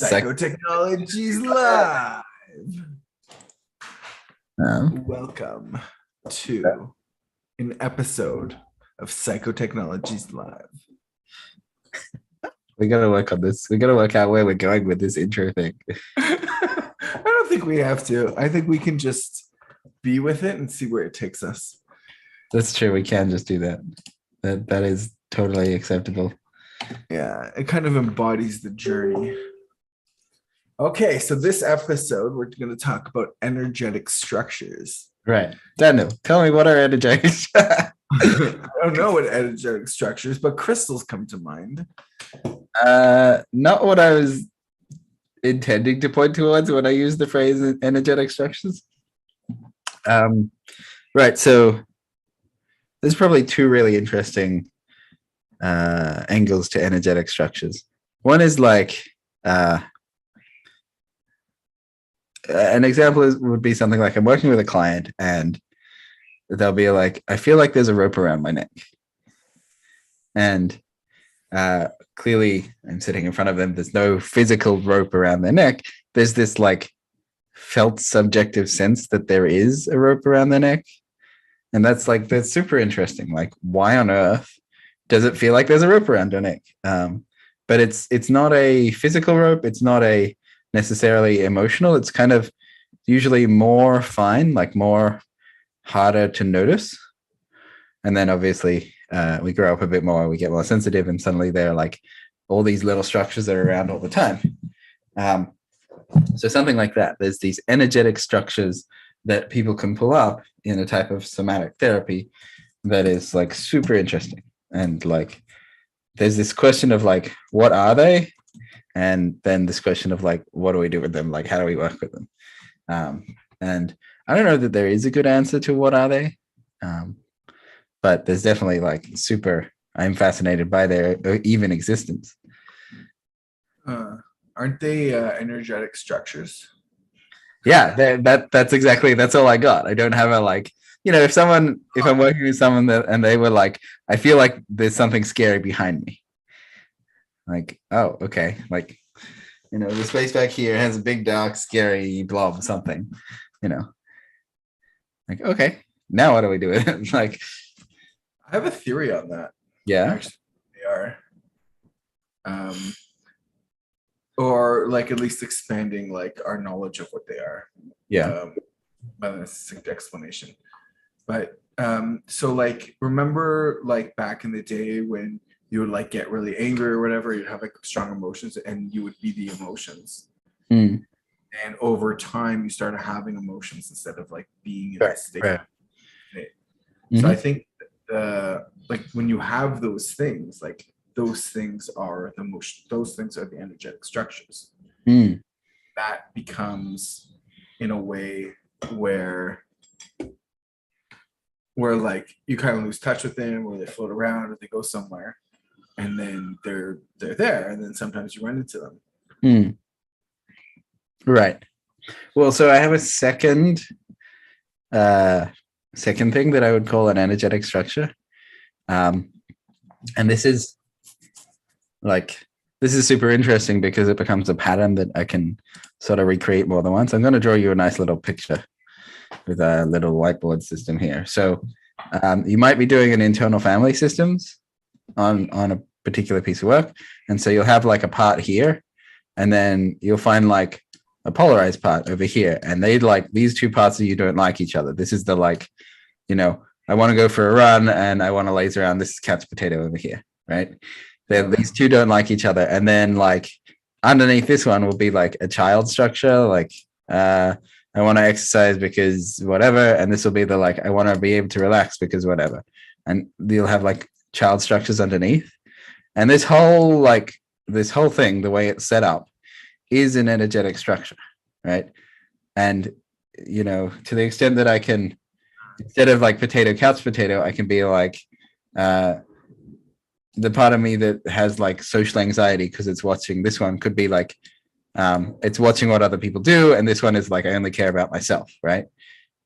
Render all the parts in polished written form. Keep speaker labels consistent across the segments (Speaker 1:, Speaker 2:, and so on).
Speaker 1: Psychotechnologies Live.
Speaker 2: Um,
Speaker 1: Welcome to an episode of Psychotechnologies Live.
Speaker 2: we gotta work on this. We gotta work out where we're going with this intro thing.
Speaker 1: I don't think we have to. I think we can just be with it and see where it takes us.
Speaker 2: That's true. We can just do that. That is totally acceptable.
Speaker 1: Yeah, it kind of embodies the journey. Okay, so this episode, we're going to talk about energetic structures.
Speaker 2: Right. Daniel, tell me what are energetic.
Speaker 1: I don't know what energetic structures, but crystals come to mind.
Speaker 2: Not what I was intending to point towards when I used the phrase energetic structures. Right. So there's probably two really interesting angles to energetic structures. One is like an example would be something like I'm working with a client and they'll be like, I feel like there's a rope around my neck. And clearly I'm sitting in front of them. There's no physical rope around their neck. There's this like felt subjective sense that there is a rope around their neck. And that's super interesting. Like, why on earth does it feel like there's a rope around your neck? But it's not a physical rope. It's not a necessarily emotional. It's kind of usually more fine, like more harder to notice. And then obviously we grow up a bit more, we get more sensitive, and suddenly there are like all these little structures that are around all the time. So something like that. There's these energetic structures that people can pull up in a type of somatic therapy that is like super interesting. And like there's this question of like, what are they? And then this question of like, what do we do with them? Like, how do we work with them? And I don't know that there is a good answer to what are they, but there's definitely like I'm fascinated by their even existence.
Speaker 1: Aren't they energetic structures?
Speaker 2: Yeah, that's all I got. I don't have a like, if I'm working with someone and they were like, I feel like there's something scary behind me. Like, oh, okay. Like, the space back here has a big, dark, scary blob, something, like, okay, now what do we do with it? Like,
Speaker 1: I have a theory on that.
Speaker 2: Yeah.
Speaker 1: Actually, they are. Or like at least expanding like our knowledge of what they are.
Speaker 2: Yeah.
Speaker 1: By the succinct explanation. But so like, remember like back in the day when you would like get really angry or whatever, you'd have like strong emotions and you would be the emotions.
Speaker 2: Mm.
Speaker 1: And over time you started having emotions instead of like being in a state.
Speaker 2: Right.
Speaker 1: So I think like when you have those things, like those things are the emotion, those things are the energetic structures.
Speaker 2: Mm.
Speaker 1: That becomes in a way where like you kind of lose touch with them, or they float around, or they go somewhere, and then they're there, and then sometimes you run into them.
Speaker 2: Mm. Right. Well, so I have a second thing that I would call an energetic structure, and this is super interesting because it becomes a pattern that I can sort of recreate more than once. I'm going to draw you a nice little picture with a little whiteboard system here. So you might be doing an internal family systems on a particular piece of work. And so you'll have like a part here, and then you'll find like a polarized part over here. And they like these two parts of you don't like each other. This is the like, I want to go for a run and I want to laze around. This is cat's potato over here, right? These two don't like each other. And then like underneath this one will be like a child structure, like I want to exercise because whatever. And this will be the like, I want to be able to relax because whatever. And you'll have like child structures underneath. And this whole thing, the way it's set up, is an energetic structure, right? And, to the extent that I can, instead of like potato, couch potato, I can be like, the part of me that has like social anxiety because it's watching, this one could be like, it's watching what other people do. And this one is like, I only care about myself, right?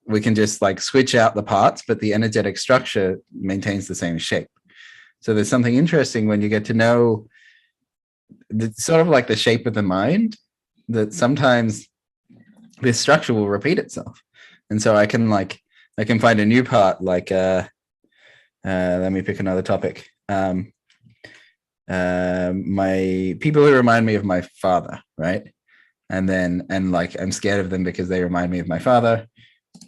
Speaker 2: We can just like switch out the parts, but the energetic structure maintains the same shape. So there's something interesting when you get to know the sort of like the shape of the mind that sometimes this structure will repeat itself. And so I can find a new part, like let me pick another topic. My people who remind me of my father, right? And like I'm scared of them because they remind me of my father.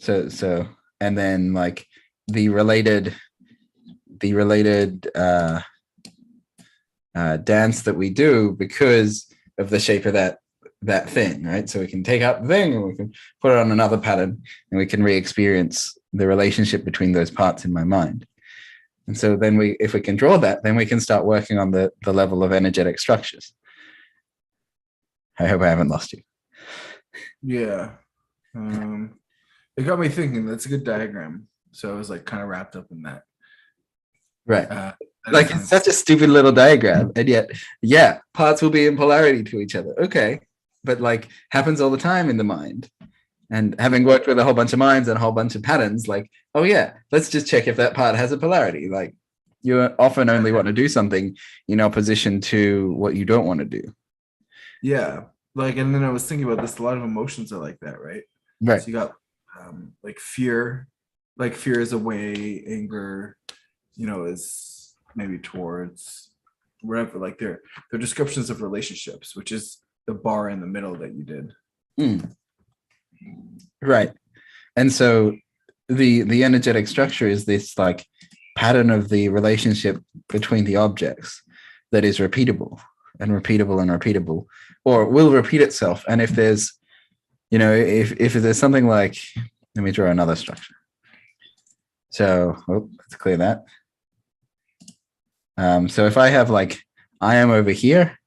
Speaker 2: So and then like the related dance that we do because of the shape of that thing, right? So we can take out the thing and we can put it on another pattern and we can re-experience the relationship between those parts in my mind. And so then if we can draw that, then we can start working on the level of energetic structures. I hope I haven't lost you.
Speaker 1: Yeah. It got me thinking. That's a good diagram. So I was like kind of wrapped up in that.
Speaker 2: Right. Like it's such a stupid little diagram. And yet, yeah, parts will be in polarity to each other. Okay. But like happens all the time in the mind. And having worked with a whole bunch of minds and a whole bunch of patterns, like, oh yeah, let's just check if that part has a polarity. Like you often only want to do something in opposition to what you don't want to do.
Speaker 1: Yeah. Like, and then I was thinking about this, a lot of emotions are like that, right?
Speaker 2: Right.
Speaker 1: So you got like fear is away, anger, is maybe towards whatever, like they're descriptions of relationships, which is the bar in the middle that you did.
Speaker 2: Right. And so the energetic structure is this like pattern of the relationship between the objects that is repeatable and repeatable and repeatable, or will repeat itself. And if there's, if there's something like, let me draw another structure. So let's clear that. So if I have like, I am over here,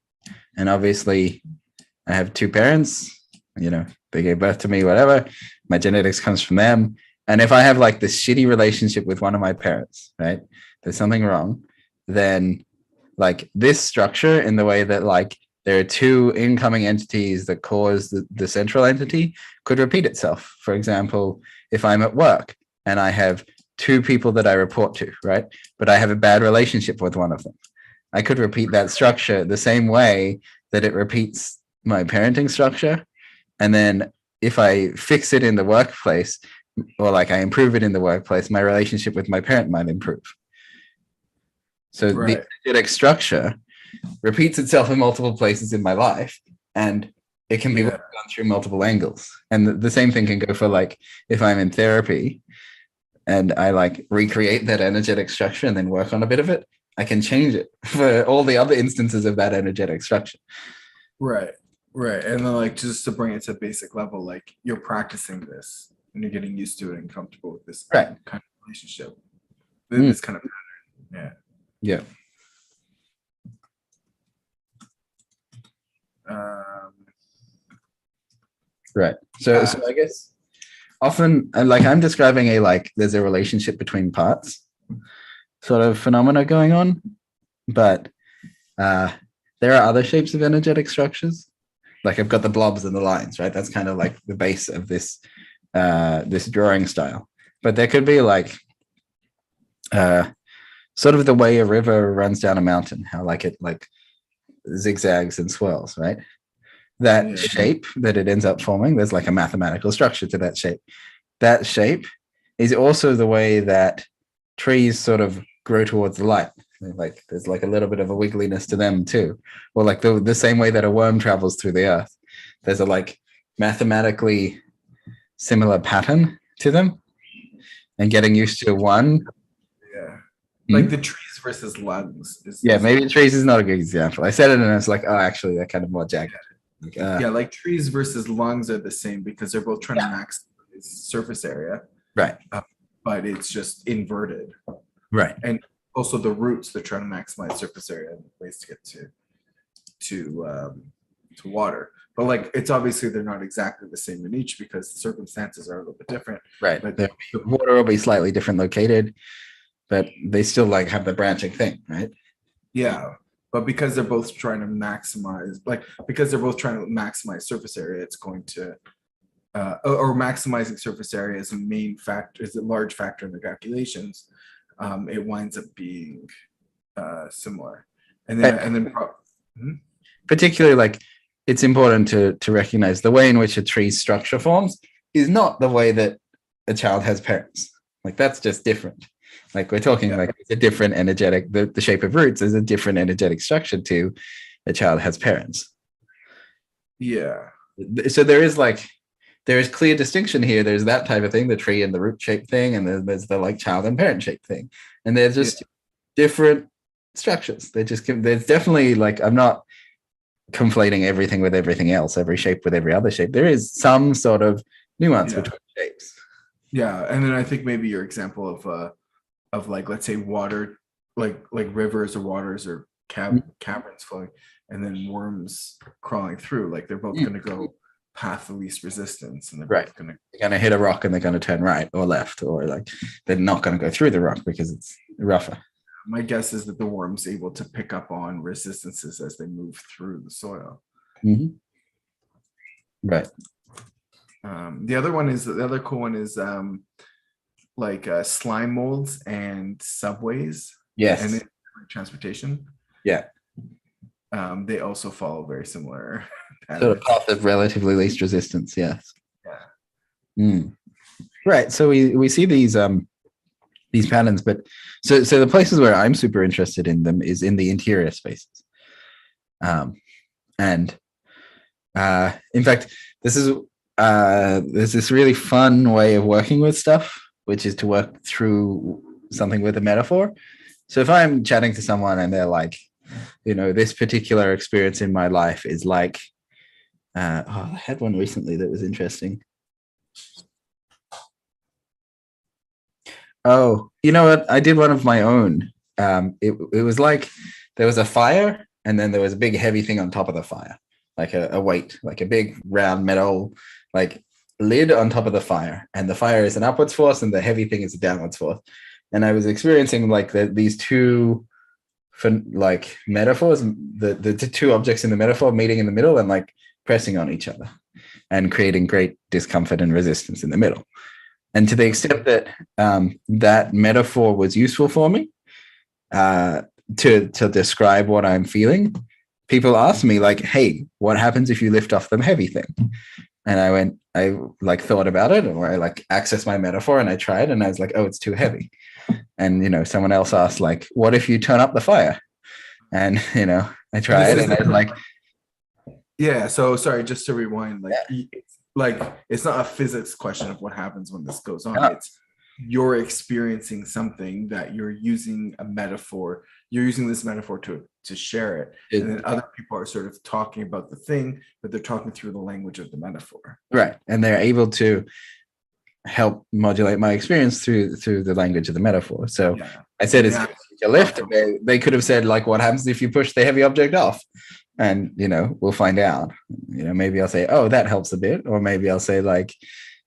Speaker 2: and obviously I have two parents, they gave birth to me, whatever, my genetics comes from them. And if I have like this shitty relationship with one of my parents, right, there's something wrong, then like this structure in the way that like there are two incoming entities that cause the central entity could repeat itself. For example, if I'm at work and I have two people that I report to, right, but I have a bad relationship with one of them, I could repeat that structure the same way that it repeats my parenting structure. And then if I fix it in the workplace, or like I improve it in the workplace, my relationship with my parent might improve. So the energetic structure repeats itself in multiple places in my life, and it can be done through multiple angles. And the same thing can go for like if I'm in therapy and I like recreate that energetic structure and then work on a bit of it, I can change it for all the other instances of that energetic structure.
Speaker 1: Right. And then like just to bring it to a basic level, like you're practicing this and you're getting used to it and comfortable with this kind of relationship. This kind of pattern.
Speaker 2: Yeah. Right. So I guess often like I'm describing there's a relationship between parts sort of phenomena going on, but there are other shapes of energetic structures. Like I've got the blobs and the lines, right? That's kind of like the base of this this drawing style. But there could be like sort of the way a river runs down a mountain, how like it like zigzags and swirls, right? That shape that it ends up forming, there's like a mathematical structure to that shape. That shape is also the way that trees sort of grow towards the light. Like there's like a little bit of a wiggliness to them too. Or like the same way that a worm travels through the earth. There's a like mathematically similar pattern to them. And getting used to one.
Speaker 1: Yeah. Like the trees versus lungs.
Speaker 2: Maybe trees is not a good example. I said it and I was like, oh, actually, they're kind of more jagged.
Speaker 1: Like trees versus lungs are the same because they're both trying to maximize surface area.
Speaker 2: Right.
Speaker 1: But it's just inverted.
Speaker 2: Right.
Speaker 1: And also the roots, they're trying to maximize surface area and ways to get to water. But like it's obviously they're not exactly the same in each because the circumstances are a little bit different.
Speaker 2: Right. But the water will be slightly different located, but they still like have the branching thing, right?
Speaker 1: Yeah. But because they're both trying to maximize, surface area, it's going to, or maximizing surface area is a main factor, is a large factor in the calculations. It winds up being similar. And then, particularly
Speaker 2: like it's important to recognize the way in which a tree's structure forms is not the way that a child has parents. Like that's just different. Like we're talking like it's a different energetic, the shape of roots is a different energetic structure to a child has parents.
Speaker 1: Yeah.
Speaker 2: So there is clear distinction here. There's that type of thing, the tree and the root shape thing, and then there's the like child and parent shape thing. And they're just different structures. There's definitely like, I'm not conflating everything with everything else, every shape with every other shape. There is some sort of nuance between shapes.
Speaker 1: Yeah. And then I think maybe your example of like, let's say water, like rivers or waters or caverns flowing, and then worms crawling through, like they're both going to go path of least resistance, and they're both going
Speaker 2: to hit a rock and they're going to turn right or left, or like they're not going to go through the rock because it's rougher.
Speaker 1: My guess is that the worm's able to pick up on resistances as they move through the soil.
Speaker 2: Right.
Speaker 1: The other cool one is like slime molds and subways.
Speaker 2: Yes.
Speaker 1: And transportation.
Speaker 2: Yeah.
Speaker 1: They also follow very similar
Speaker 2: sort of path of relatively least resistance. Yes.
Speaker 1: Yeah.
Speaker 2: Right. So we see these patterns, but so the places where I'm super interested in them is in the interior spaces. And in fact, there's this really fun way of working with stuff, which is to work through something with a metaphor. So if I'm chatting to someone and they're like, this particular experience in my life is like, I had one recently that was interesting. Oh, you know what? I did one of my own. It was like there was a fire and then there was a big heavy thing on top of the fire, like a weight, like a big round metal, like lid on top of the fire. And the fire is an upwards force and the heavy thing is a downwards force. And I was experiencing like these two like metaphors, the two objects in the metaphor meeting in the middle and like pressing on each other and creating great discomfort and resistance in the middle. And to the extent that that metaphor was useful for me to describe what I'm feeling, people ask me like, hey, what happens if you lift off the heavy thing? And I like thought about it, or I like accessed my metaphor and I tried and I was like, oh, it's too heavy. And, someone else asked like, what if you turn up the fire? And, I tried and I was like.
Speaker 1: Yeah. So sorry, just to rewind, like it's not a physics question of what happens when this goes on. No. It's you're experiencing something that you're using a metaphor. You're using this metaphor to share it. And then other people are sort of talking about the thing, but they're talking through the language of the metaphor.
Speaker 2: Right. And they're able to help modulate my experience through the language of the metaphor. So I said it's a lift. They could have said like, what happens if you push the heavy object off? And, we'll find out. Maybe I'll say, oh, that helps a bit. Or maybe I'll say like,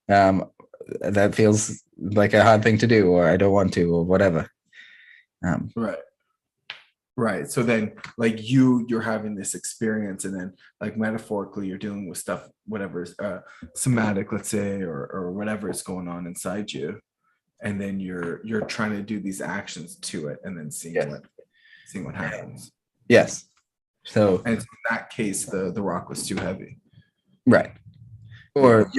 Speaker 2: that feels like a hard thing to do, or I don't want to, or whatever.
Speaker 1: Right. So then like you're having this experience, and then like metaphorically you're dealing with stuff, whatever's somatic, let's say, or whatever is going on inside you. And then you're trying to do these actions to it and then seeing what happens.
Speaker 2: Yes. So
Speaker 1: and in that case, the rock was too heavy.
Speaker 2: Right. Or,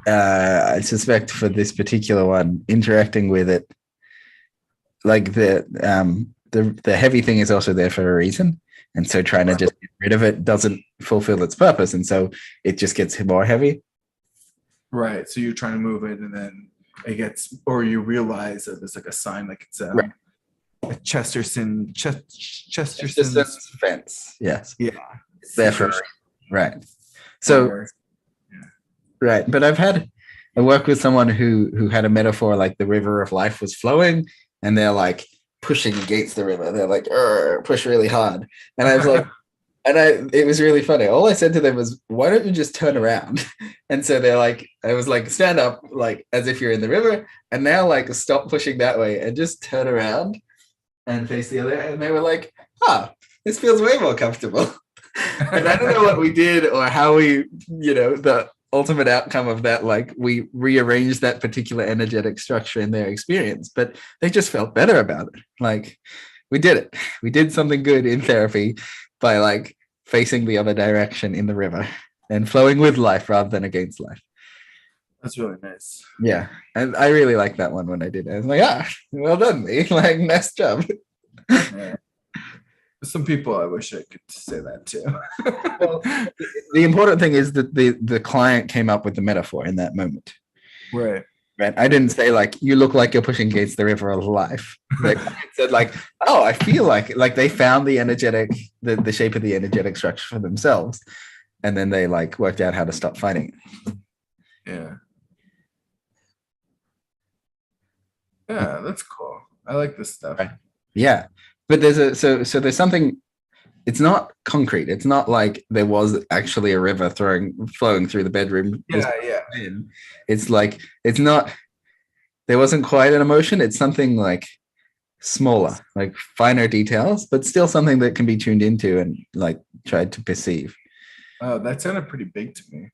Speaker 2: I suspect for this particular one, interacting with it, like the heavy thing is also there for a reason. And so trying to just get rid of it doesn't fulfill its purpose. And so it just gets more heavy.
Speaker 1: Right. So you're trying to move it and then it gets, or you realize that there's like a sign, like it's a Chesterton's
Speaker 2: fence. Yes.
Speaker 1: Yeah.
Speaker 2: It's there for right. So right. But I worked with someone who had a metaphor like the river of life was flowing and they're like pushing against the river. They're like, push really hard. And I was like, it was really funny. All I said to them was, why don't you just turn around? And so they're like, I was like, stand up, like as if you're in the river, and now like stop pushing that way and just turn around and face the other. And they were like, this feels way more comfortable. And I don't know what we did or how we, the ultimate outcome of that, like we rearranged that particular energetic structure in their experience, but they just felt better about it. Like we did it. We did something good in therapy by like facing the other direction in the river and flowing with life rather than against life.
Speaker 1: That's really nice.
Speaker 2: Yeah, and I really like that one when I did it. I was like, well done, me. Like, nice job.
Speaker 1: Yeah. Some people I wish I could say that too.
Speaker 2: Well, the important thing is that the client came up with the metaphor in that moment.
Speaker 1: Right.
Speaker 2: Right. I didn't say like you look like you're pushing against the river of life. They said like, oh, I feel like they found the energetic, the shape of the energetic structure for themselves. And then they like worked out how to stop fighting it.
Speaker 1: Yeah. Yeah, that's cool. I like this stuff.
Speaker 2: Right. Yeah. But there's there's something, it's not concrete. It's not like there was actually a river flowing through the bedroom.
Speaker 1: Yeah, yeah.
Speaker 2: It's like it's not, there wasn't quite an emotion. It's something like smaller, like finer details, but still something that can be tuned into and like tried to perceive.
Speaker 1: Oh, that sounded pretty big to me.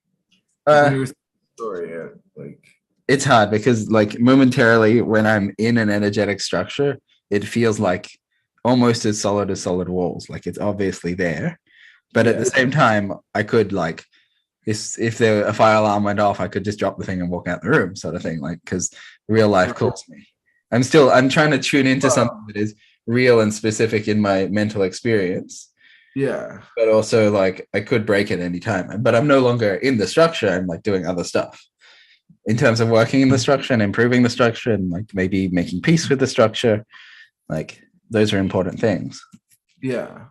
Speaker 1: When you were story, yeah, like
Speaker 2: it's hard because like momentarily when I'm in an energetic structure, it feels like almost as solid walls. Like it's obviously there. But at the same time, I could like if a fire alarm went off, I could just drop the thing and walk out the room, sort of thing. Like because real life calls me. I'm trying to tune into something that is real and specific in my mental experience.
Speaker 1: Yeah.
Speaker 2: But also like I could break at any time. But I'm no longer in the structure. I'm like doing other stuff in terms of working in the structure and improving the structure and like maybe making peace with the structure. Like those are important things.
Speaker 1: Yeah.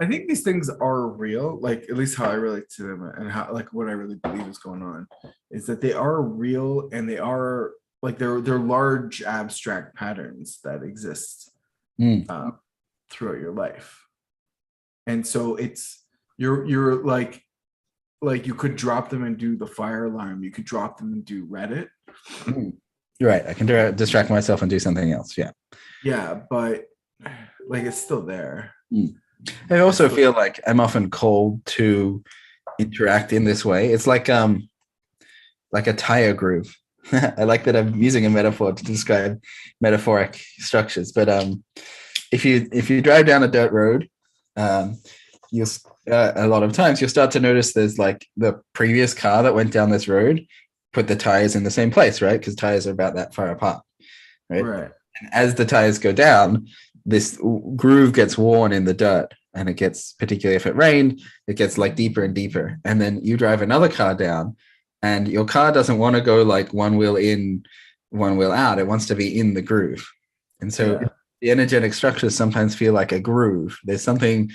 Speaker 1: I think these things are real, like at least how I relate to them and how like what I really believe is going on is that they are real and they are like they're large abstract patterns that exist throughout your life. And so it's you're like you could drop them and do the fire alarm. You could drop them and do Reddit.
Speaker 2: Right. I can distract myself and do something else. Yeah.
Speaker 1: Yeah, but like it's still there.
Speaker 2: I also feel like I'm often called to interact in this way. It's like a tire groove. I like that I'm using a metaphor to describe metaphoric structures. But if you drive down a dirt road, you'll a lot of times you'll start to notice there's like the previous car that went down this road put the tires in the same place, right? Because tires are about that far apart, right?
Speaker 1: Right.
Speaker 2: And as the tires go down, this groove gets worn in the dirt, and it gets, particularly if it rained, it gets like deeper and deeper. And then you drive another car down, and your car doesn't want to go like one wheel in, one wheel out. It wants to be in the groove. And so the energetic structures sometimes feel like a groove. There's something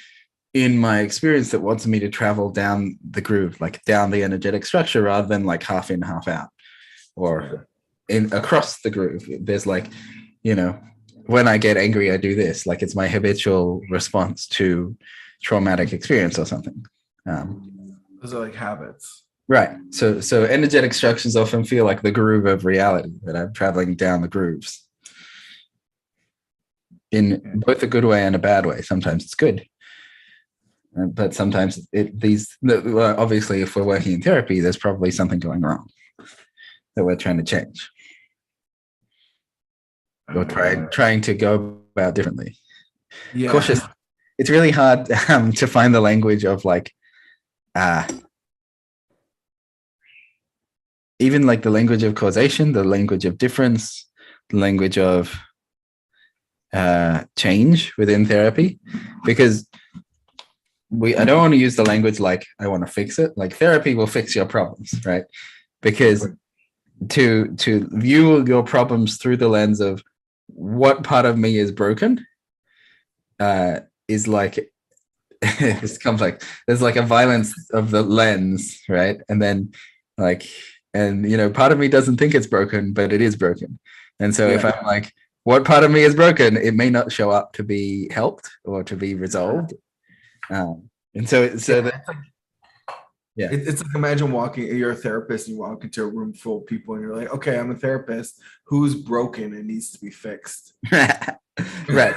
Speaker 2: in my experience that wants me to travel down the groove, like down the energetic structure rather than like half in, half out, or in across the groove. There's like, you know, when I get angry, I do this. Like it's my habitual response to traumatic experience or something.
Speaker 1: Those are like habits.
Speaker 2: Right. So energetic structures often feel like the groove of reality, that I'm traveling down the grooves in both a good way and a bad way. Sometimes it's good. But sometimes obviously if we're working in therapy, there's probably something going wrong that we're trying to change. Or trying to go about differently. Yeah. Cautious. It's really hard to find the language of like even like the language of causation, the language of difference, the language of change within therapy, because I don't want to use the language like I want to fix it. Like therapy will fix your problems, right? Because to view your problems through the lens of what part of me is broken is like it's complex. There's like a violence of the lens, right? And then like, and you know, part of me doesn't think it's broken, but it is broken. And so if I'm like, what part of me is broken, it may not show up to be helped or to be resolved. And so it's like
Speaker 1: imagine you're a therapist and you walk into a room full of people and you're like, okay, I'm a therapist who's broken and needs to be fixed.
Speaker 2: Right.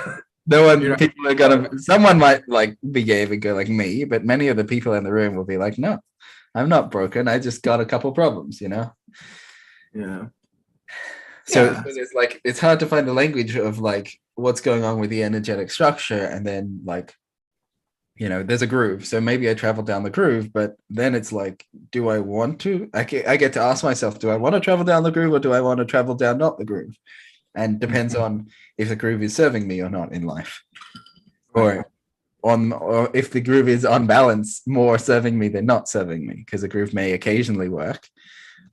Speaker 2: No one, people are gonna, someone might like behave and go like me, but many of the people in the room will be like, no, I'm not broken. I just got a couple problems, you know?
Speaker 1: Yeah.
Speaker 2: So it's like, it's hard to find the language of like what's going on with the energetic structure and then like there's a groove. So maybe I travel down the groove, but then it's like, do I want to? I get to ask myself, do I want to travel down the groove or do I want to travel down not the groove? And depends on if the groove is serving me or not in life,
Speaker 1: Right.
Speaker 2: or if the groove is on balance, more serving me than not serving me, because the groove may occasionally work,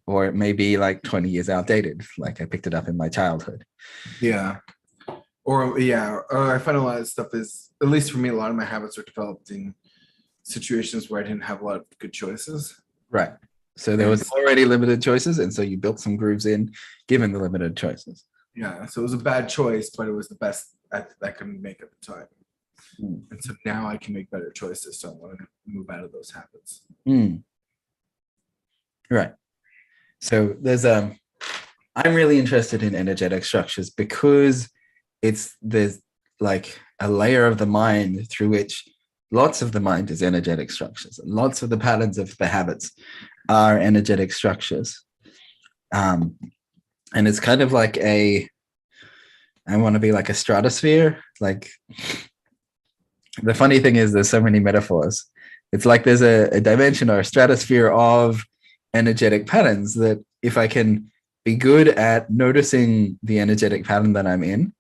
Speaker 2: or it may be like 20 years outdated, like I picked it up in my childhood.
Speaker 1: Yeah. Or yeah, or I find a lot of stuff is, at least for me, a lot of my habits are developed in situations where I didn't have a lot of good choices.
Speaker 2: Right. So there
Speaker 1: And
Speaker 2: was already limited choices, and so you built some grooves in, given the limited choices.
Speaker 1: yeah, so it was a bad choice, but it was the best I could make at the time.
Speaker 2: Mm.
Speaker 1: And so now I can make better choices. So I want to move out of those habits.
Speaker 2: Mm. Right. So I'm really interested in energetic structures because there's like a layer of the mind through which lots of the mind is energetic structures. Lots of the patterns of the habits are energetic structures. And it's kind of like I want to be like a stratosphere. Like, the funny thing is there's so many metaphors. It's like there's a dimension or a stratosphere of energetic patterns that if I can be good at noticing the energetic pattern that I'm in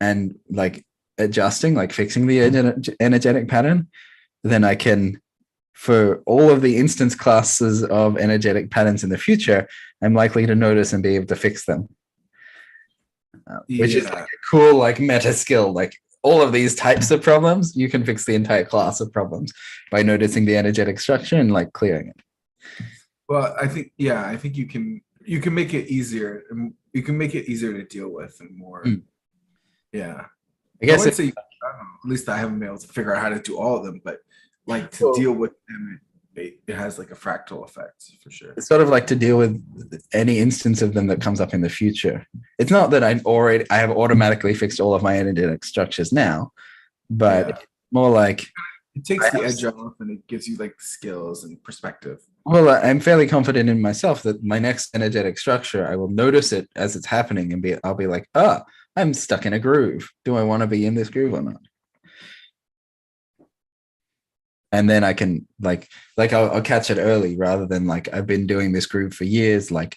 Speaker 2: and like adjusting, like fixing the energetic pattern, then I can, for all of the instance classes of energetic patterns in the future, I'm likely to notice and be able to fix them. Which is like a cool like meta skill. Like all of these types of problems, you can fix the entire class of problems by noticing the energetic structure and like clearing it.
Speaker 1: Well, I think you can make it easier. You can make it easier to deal with and more. Yeah.
Speaker 2: I guess
Speaker 1: wouldn't say, I don't know, at least I haven't been able to figure out how to do all of them, but like to deal with them, it has like a fractal effect for sure.
Speaker 2: It's sort of like to deal with any instance of them that comes up in the future. It's not that I have automatically fixed all of my energetic structures now, but more like
Speaker 1: it takes the edge off and it gives you like skills and perspective.
Speaker 2: Well, I'm fairly confident in myself that my next energetic structure, I will notice it as it's happening and I'll be like, I'm stuck in a groove. Do I want to be in this groove or not? And then I can I'll catch it early rather than like I've been doing this groove for years. Like,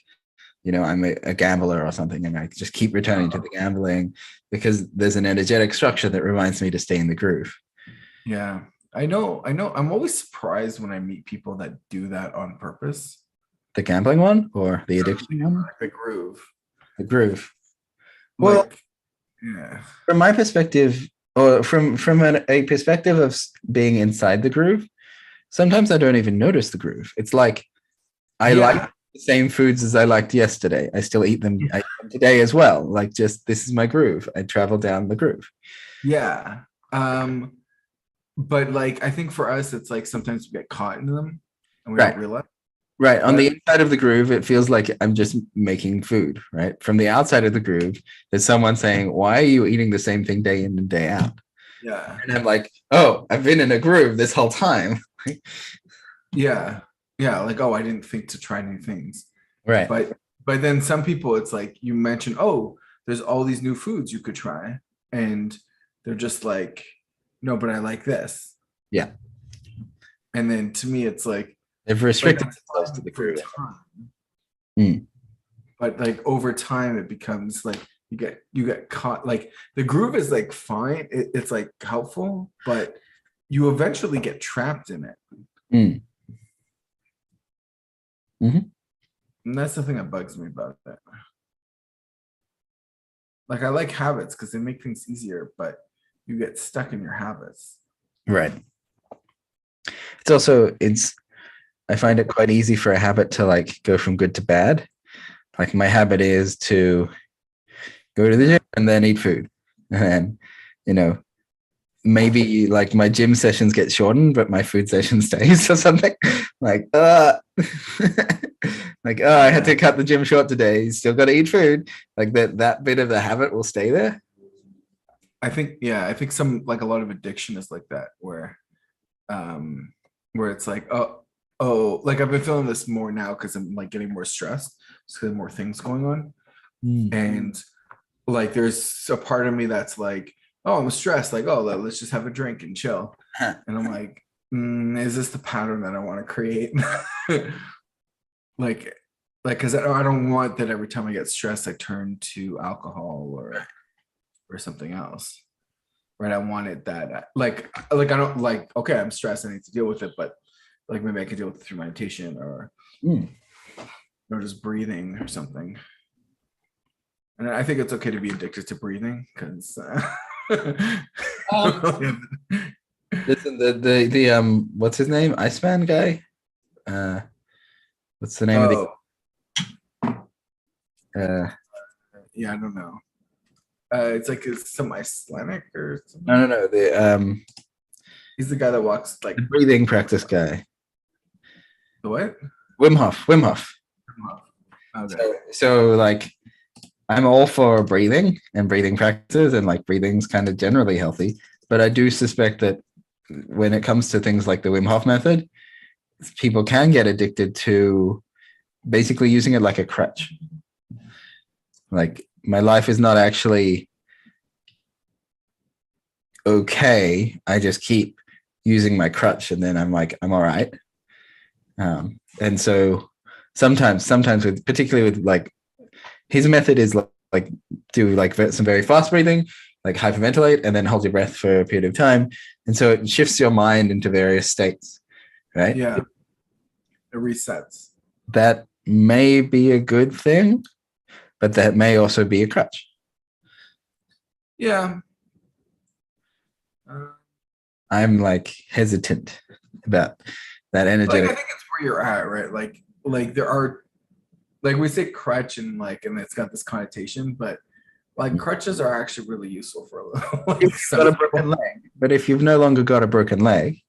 Speaker 2: I'm a gambler or something, and I just keep returning to the gambling because there's an energetic structure that reminds me to stay in the groove.
Speaker 1: Yeah, I know. I'm always surprised when I meet people that do that on purpose.
Speaker 2: The gambling one or the addiction one?
Speaker 1: The groove.
Speaker 2: The groove.
Speaker 1: Well,
Speaker 2: Like, yeah. From my perspective, or from a perspective of being inside the groove, sometimes I don't even notice the groove. It's like I like the same foods as I liked yesterday. I still eat them today as well. Like, just this is my groove. I travel down the groove.
Speaker 1: Yeah. But like I think for us, it's like sometimes we get caught in them and we don't realize.
Speaker 2: Right. On the inside of the groove, it feels like I'm just making food, right? From the outside of the groove, there's someone saying, why are you eating the same thing day in and day out?
Speaker 1: Yeah.
Speaker 2: And I'm like, oh, I've been in a groove this whole time.
Speaker 1: Yeah. Yeah. Like, oh, I didn't think to try new things.
Speaker 2: Right.
Speaker 1: But then some people, it's like you mentioned, oh, there's all these new foods you could try. And they're just like, no, but I like this.
Speaker 2: Yeah.
Speaker 1: And then to me, it's like,
Speaker 2: they've restricted themselves to the groove.
Speaker 1: But like over time, it becomes like you get caught. Like the groove is like fine, it's like helpful, but you eventually get trapped in it. And that's the thing that bugs me about that. Like I like habits because they make things easier, but you get stuck in your habits.
Speaker 2: Right. It's also I find it quite easy for a habit to like go from good to bad. Like my habit is to go to the gym and then eat food. And then, maybe like my gym sessions get shortened, but my food session stays or something. Like, I had to cut the gym short today. Still got to eat food. Like that bit of the habit will stay there.
Speaker 1: I think some like a lot of addiction is like that, where it's like, oh, like I've been feeling this more now because I'm like getting more stressed because more things going on. And like there's a part of me that's like, oh, I'm stressed, like, oh, let's just have a drink and chill. And I'm like, is this the pattern that I want to create? like because I don't want that every time I get stressed I turn to alcohol or something else, right? I wanted that like I don't like, okay, I'm stressed, I need to deal with it, but like maybe I could deal with it through meditation
Speaker 2: Mm.
Speaker 1: or just breathing or something. And I think it's okay to be addicted to breathing because
Speaker 2: Um, listen, the what's his name? Iceman guy? Uh, what's the name of
Speaker 1: oh
Speaker 2: uh
Speaker 1: yeah, I don't know. It's like it's some Icelandic or
Speaker 2: no
Speaker 1: something.
Speaker 2: no no
Speaker 1: He's the guy that walks
Speaker 2: the
Speaker 1: like
Speaker 2: breathing practice guy.
Speaker 1: the what?
Speaker 2: Wim Hof.
Speaker 1: Okay.
Speaker 2: So like I'm all for breathing and breathing practices, and like breathing's kind of generally healthy, but I do suspect that when it comes to things like the Wim Hof method, people can get addicted to basically using it like a crutch. Like my life is not actually okay. I just keep using my crutch, and then I'm like, I'm all right. And so sometimes with particularly with like his method is like do like some very fast breathing, like hyperventilate, and then hold your breath for a period of time, and so it shifts your mind into various states, right?
Speaker 1: Yeah, it resets.
Speaker 2: That may be a good thing, but that may also be a crutch.
Speaker 1: Yeah. Uh,
Speaker 2: I'm like hesitant about that
Speaker 1: like I
Speaker 2: energetic.
Speaker 1: think it's where you're at, right? Like there are like we say crutch and it's got this connotation, but like crutches are actually really useful for a little
Speaker 2: If
Speaker 1: like
Speaker 2: you've
Speaker 1: some
Speaker 2: got a broken
Speaker 1: people.
Speaker 2: leg, but if you've no longer got a broken leg,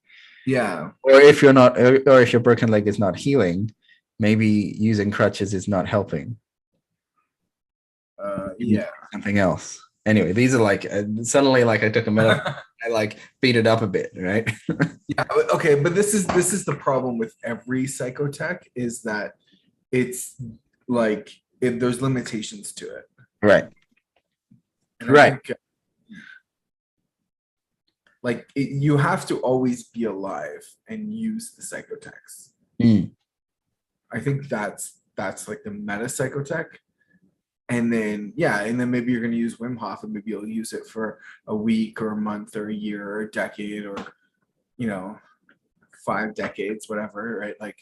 Speaker 1: Yeah.
Speaker 2: or if you're not, or if your broken leg is not healing, maybe using crutches is not helping.
Speaker 1: Yeah.
Speaker 2: Something else. Anyway, these are like suddenly like I took a metaphor, I like beat it up a bit, right?
Speaker 1: Yeah. Okay, but this is the problem with every psychotech is that it's like there's limitations to it.
Speaker 2: Right.
Speaker 1: And I
Speaker 2: Right.
Speaker 1: think like you have to always be alive and use the psychotext.
Speaker 2: Mm.
Speaker 1: I think that's like the meta psychotech. And then yeah, and then maybe you're gonna use Wim Hof and maybe you'll use it for a week or a month or a year or a decade or you know 5 decades, whatever, right? Like,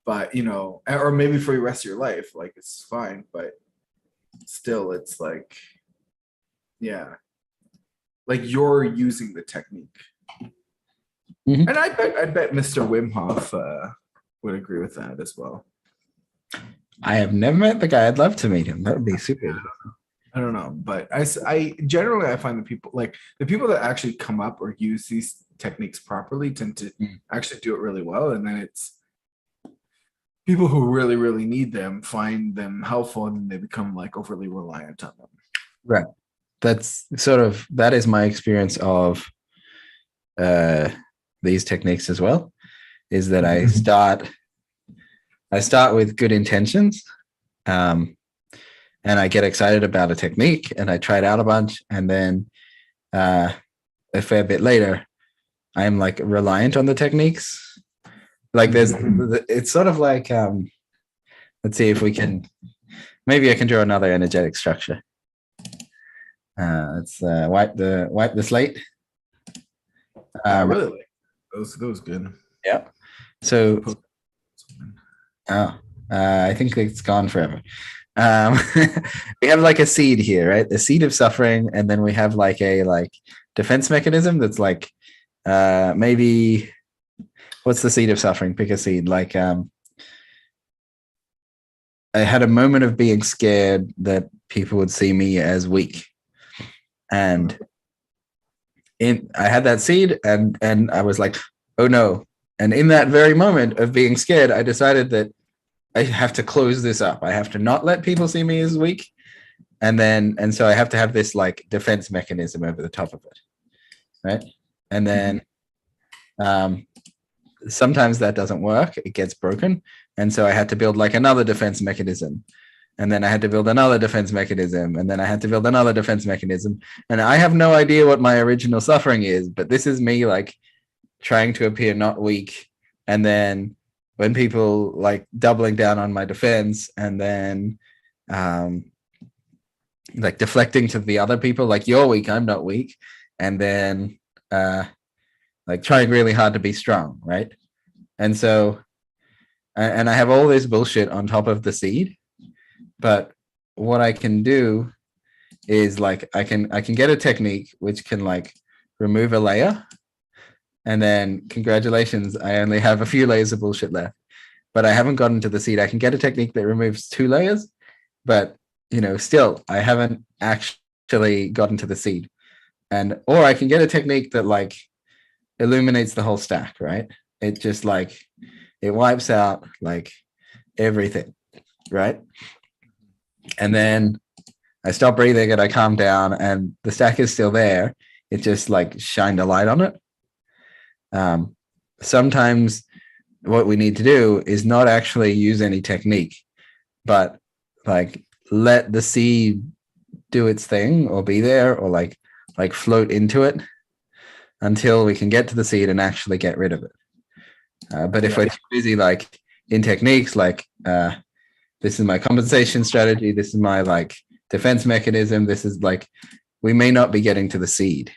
Speaker 1: but or maybe for the rest of your life, like it's fine, but still it's like, yeah, like you're using the technique.
Speaker 2: Mhm.
Speaker 1: And I bet Mr. Wim Hof would agree with that as well.
Speaker 2: I have never met the guy. I'd love to meet him. That would be super.
Speaker 1: I don't know, but I generally I find the people that actually come up or use these techniques properly tend to
Speaker 2: Mm.
Speaker 1: actually do it really well, and then it's people who really need them find them helpful, and they become like overly reliant on them.
Speaker 2: Right. That's sort of that is my experience of uh, these techniques as well. Is that I start with good intentions, um, and I get excited about a technique, and I try it out a bunch, and then uh, a fair bit later, I'm like reliant on the techniques. Like it's sort of like let's see if we can. Maybe I can draw another energetic structure. Let's wipe the slate.
Speaker 1: I really like those good.
Speaker 2: Yeah. So oh, I think it's gone forever. Um, we have like a seed here, right? The seed of suffering, and then we have like a defense mechanism that's like maybe what's the seed of suffering? Pick a seed. Like I had a moment of being scared that people would see me as weak, and I had that seed, and I was like, oh no. And in that very moment of being scared, I decided that I have to close this up. I have to not let people see me as weak. And so I have to have this like defense mechanism over the top of it. Right. And then sometimes that doesn't work. It gets broken. And so I had to build like another defense mechanism. and then I had to build another defense mechanism, and then I had to build another defense mechanism. And I have no idea what my original suffering is, but this is me like trying to appear not weak. And then when people like doubling down on my defense, and then like deflecting to the other people, like you're weak, I'm not weak. And then like trying really hard to be strong, right? And so, and I have all this bullshit on top of the seed. But what I can do is like I can get a technique which can like remove a layer, and then congratulations, I only have a few layers of bullshit left. But I haven't gotten to the seed. I can get a technique that removes 2 layers, but you know, still I haven't actually gotten to the seed. And or I can get a technique that like illuminates the whole stack, right? It just like it wipes out like everything, right? And then I stop breathing and I calm down, and the stack is still there. It just like shined a light on it. Sometimes what we need to do is not actually use any technique, but like let the seed do its thing or be there, or like float into it until we can get to the seed and actually get rid of it. But if we're too busy like in techniques like this is my compensation strategy, this is my like defense mechanism, this is like we may not be getting to the seed.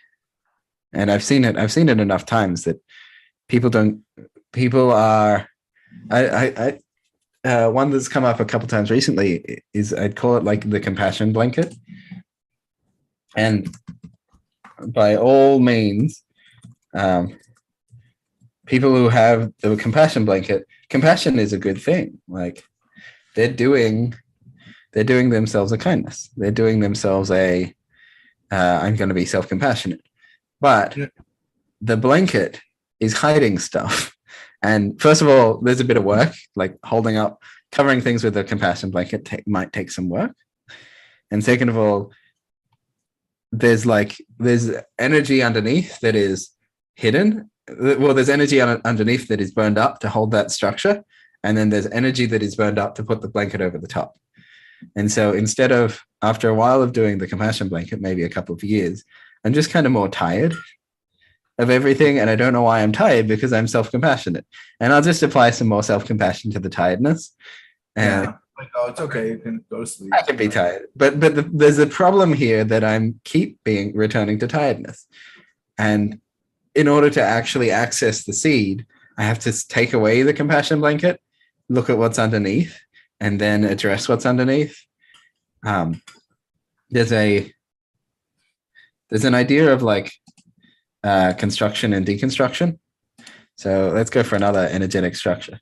Speaker 2: And I've seen it enough times that people are one that's come up a couple times recently is I'd call it like the compassion blanket. And by all means, people who have the compassion blanket, compassion is a good thing. Like they're doing themselves a kindness. They're doing themselves a I'm going to be self-compassionate. But the blanket is hiding stuff. And first of all, there's a bit of work, like covering things with a compassion blanket might take some work. And second of all, there's energy underneath that is hidden. Well, there's energy underneath that is burned up to hold that structure. And then there's energy that is burned up to put the blanket over the top. And so instead of, after a while of doing the compassion blanket, maybe a couple of years, I'm just kind of more tired of everything. And I don't know why I'm tired, because I'm self-compassionate. And I'll just apply some more self-compassion to the tiredness. And
Speaker 1: yeah. Like, oh, it's okay. You can go to sleep.
Speaker 2: I can be tired. But there's a problem here that I'm returning to tiredness. And in order to actually access the seed, I have to take away the compassion blanket, look at what's underneath, and then address what's underneath. There's an idea of like construction and deconstruction. So let's go for another energetic structure.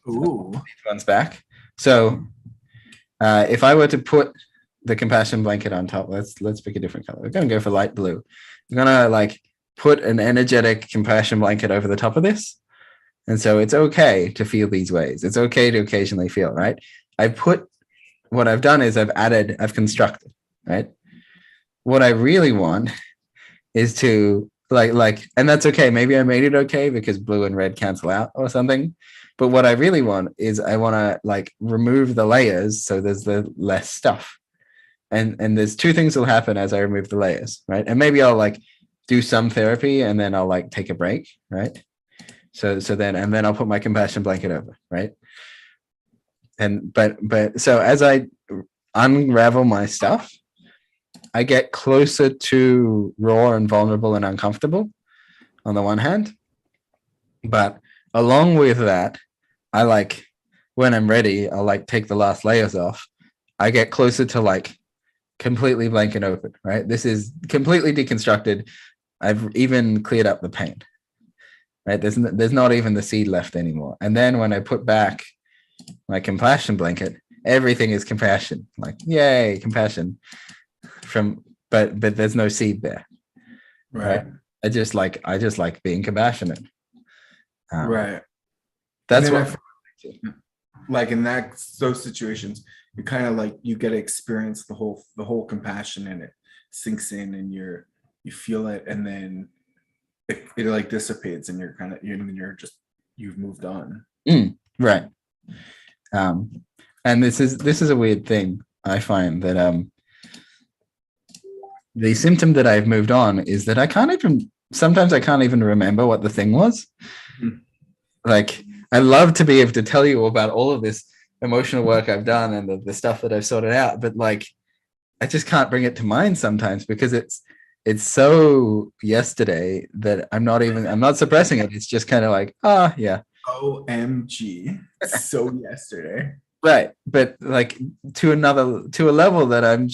Speaker 1: Ooh.
Speaker 2: So these ones back. So if I were to put the compassion blanket on top, let's pick a different color. We're going to go for light blue. I'm going to like put an energetic compassion blanket over the top of this. And so it's okay to feel these ways. It's okay to occasionally feel, right? What I've done is I've constructed, right? What I really want is to and that's okay. Maybe I made it okay because blue and red cancel out or something. But what I really want is I want to like remove the layers so there's the less stuff. And there's 2 things will happen as I remove the layers, right? And maybe I'll like do some therapy and then I'll like take a break, right? So then I'll put my compassion blanket over, right? And but so as I unravel my stuff, I get closer to raw and vulnerable and uncomfortable on the one hand. But along with that, I like when I'm ready, I'll like take the last layers off. I get closer to like completely blank and open, right? This is completely deconstructed. I've even cleared up the pain, right? There's not even the seed left anymore. And then when I put back my compassion blanket, everything is compassion. Like, yay, compassion. But there's no seed there.
Speaker 1: Right.
Speaker 2: I just like being compassionate.
Speaker 1: Right.
Speaker 2: That's what
Speaker 1: like in those situations, you kind of like you get to experience the whole compassion, and it sinks in and you feel it, and then it like dissipates and you've moved on.
Speaker 2: Right. And And this is a weird thing. I find that the symptom that I've moved on is that sometimes I can't even remember what the thing was.
Speaker 1: Mhm.
Speaker 2: Like, I love to be able to tell you about all of this emotional work I've done and the stuff that I've sorted out, but like, I just can't bring it to mind sometimes because it's so yesterday that I'm not suppressing it. It's just kind of like, yeah.
Speaker 1: OMG. So yesterday.
Speaker 2: Right. But like to a level that I'm